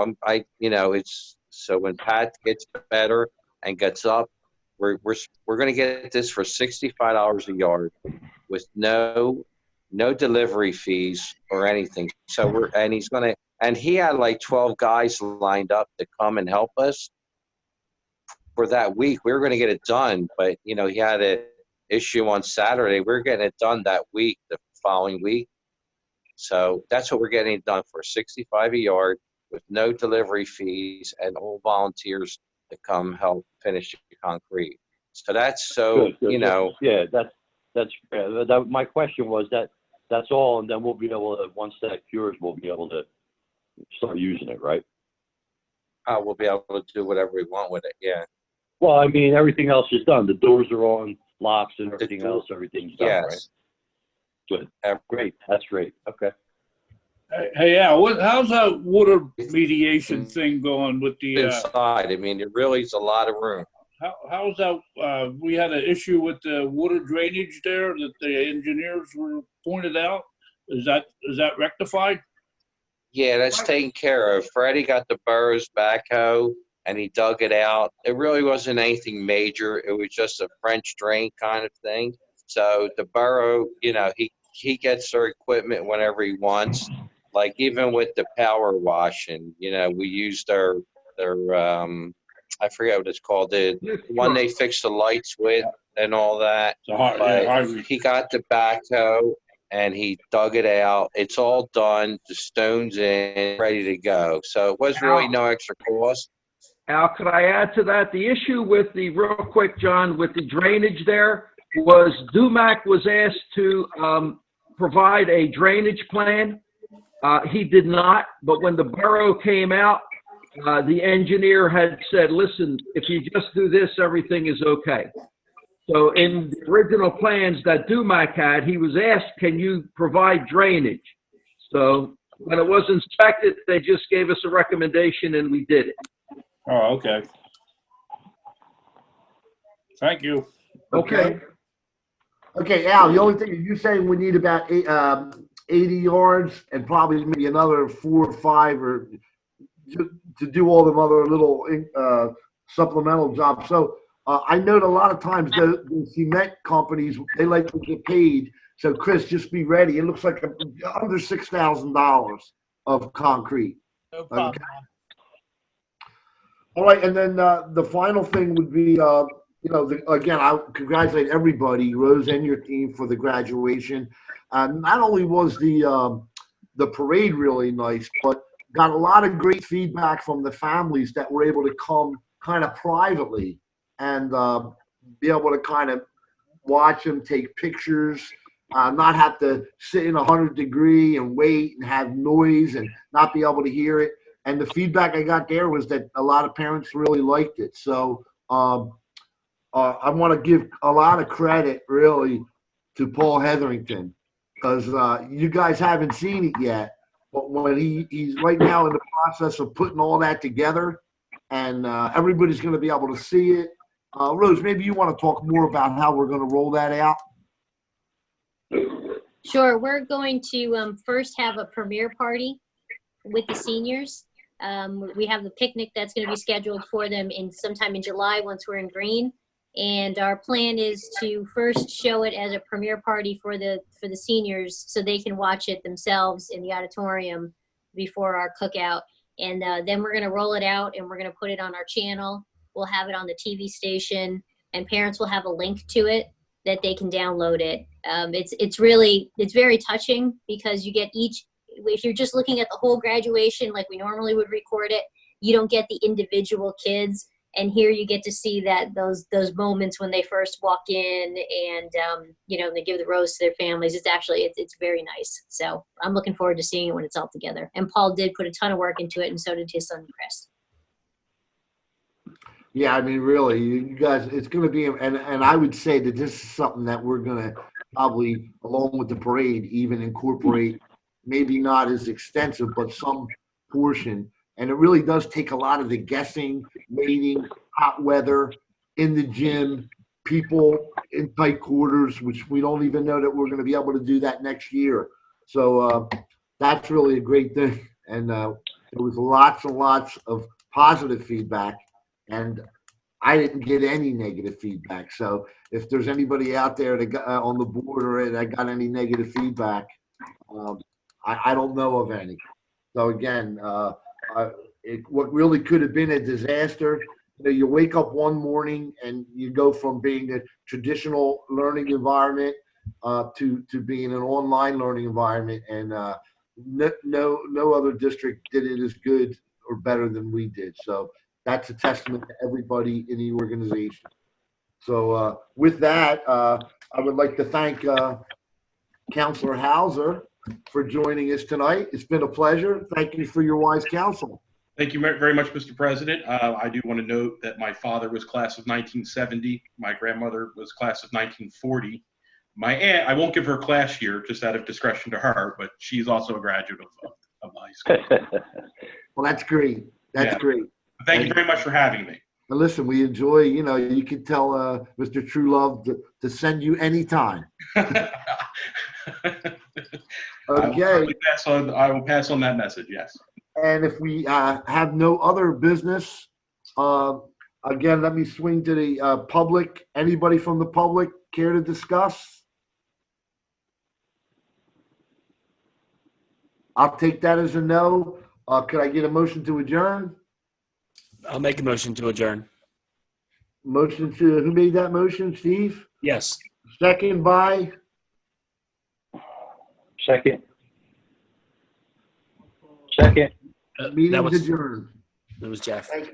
so when Pat gets better and gets up, we're going to get this for $65 a yard with no delivery fees or anything. So he had like 12 guys lined up to come and help us for that week. We were going to get it done, but he had an issue on Saturday. We're getting it done that week, the following week. So that's what we're getting it done for, $65 a yard with no delivery fees and all volunteers to come help finish the concrete. So that's good. Yeah, that's my question was that's all, and then we'll be able to, once that cures, we'll be able to start using it, right? We'll be able to do whatever we want with it. Yeah. Well, I mean, everything else is done. The doors are on, locks and everything else. Everything's done, yes. Right? Good. Great. That's great. Okay. Hey, Al, how's that water mediation thing going with the? Inside, I mean, it really is a lot of room. How's that? We had an issue with the water drainage there that the engineers were pointed out. Is that rectified? Yeah, that's taken care of. Freddie got the borough's backhoe and he dug it out. It really wasn't anything major. It was just a French drain kind of thing. So the borough, he gets their equipment whenever he wants. Like even with the power washing, we use their I forget what it's called, the one they fix the lights with and all that. He got the backhoe and he dug it out. It's all done. The stone's in, ready to go. So it was really no extra cost. Al, could I add to that? The issue with real quick, John, with the drainage there was DUMAC was asked to provide a drainage plan, He did not, but when the borough came out, the engineer had said, listen, if you just do this, everything is okay. So in the original plans that Dumac had, he was asked, can you provide drainage? So when it was inspected, they just gave us a recommendation and we did it. Oh, okay. Thank you. Okay. Okay, Al, the only thing, you're saying we need about 80 yards and probably maybe another 4 or 5 or to do all the other little supplemental jobs. So I know that a lot of times the cement companies, they like to get paid. So Chris, just be ready. It looks like under $6,000 of concrete. No problem. Okay. All right, and then the final thing would be, again, I congratulate everybody, Rose and your team, for the graduation. Not only was the parade really nice, but got a lot of great feedback from the families that were able to come kind of privately and be able to kind of watch them take pictures, not have to sit in 100-degree and wait and have noise and not be able to hear it. And the feedback I got there was that a lot of parents really liked it. So I want to give a lot of credit really to Paul Hetherington, because you guys haven't seen it yet, but when he's right now in the process of putting all that together, and everybody's going to be able to see it. Rose, maybe you want to talk more about how we're going to roll that out? Sure. We're going to first have a premiere party with the seniors. We have the picnic that's going to be scheduled for them sometime in July once we're in green. And our plan is to first show it as a premiere party for the seniors so they can watch it themselves in the auditorium before our cookout. And then we're going to roll it out and we're going to put it on our channel. We'll have it on the TV station, and parents will have a link to it that they can download it. It's very touching because you get if you're just looking at the whole graduation like we normally would record it, you don't get the individual kids. And here you get to see that those moments when they first walk in and they give the rose to their families. It's very nice. So I'm looking forward to seeing it when it's all together. And Paul did put a ton of work into it, and so did his son Chris. Yeah, I mean, really, you guys, it's going to be, and I would say that this is something that we're going to probably, along with the parade, even incorporate, maybe not as extensive, but some portion. And it really does take a lot of the guessing, waiting, hot weather, in the gym, people in tight quarters, which we don't even know that we're going to be able to do that next year. So that's really a great thing. And there was lots and lots of positive feedback, and I didn't get any negative feedback. So if there's anybody out there that got, on the board or that got any negative feedback, I don't know of any. So again, what really could have been a disaster, you wake up one morning and you go from being a traditional learning environment to being an online learning environment, and no other district did it as good or better than we did. So that's a testament to everybody in the organization. So with that, I would like to thank Counselor Hauser for joining us tonight. It's been a pleasure. Thank you for your wise counsel. Thank you very much, Mr. President. I do want to note that my father was class of 1970. My grandmother was class of 1940. My aunt, I won't give her class year just out of discretion to her, but she's also a graduate of high school. Well, that's great. That's great. Thank you very much for having me. Listen, we enjoy, you can tell Mr. Truelove to send you anytime. Okay. I will pass on that message, yes. And if we have no other business, again, let me swing to the public. Anybody from the public care to discuss? I'll take that as a no. Could I get a motion to adjourn? I'll make a motion to adjourn. Motion to, who made that motion, Steve? Yes. Second by? Second. Meeting That was adjourned. Jeff. Thank you.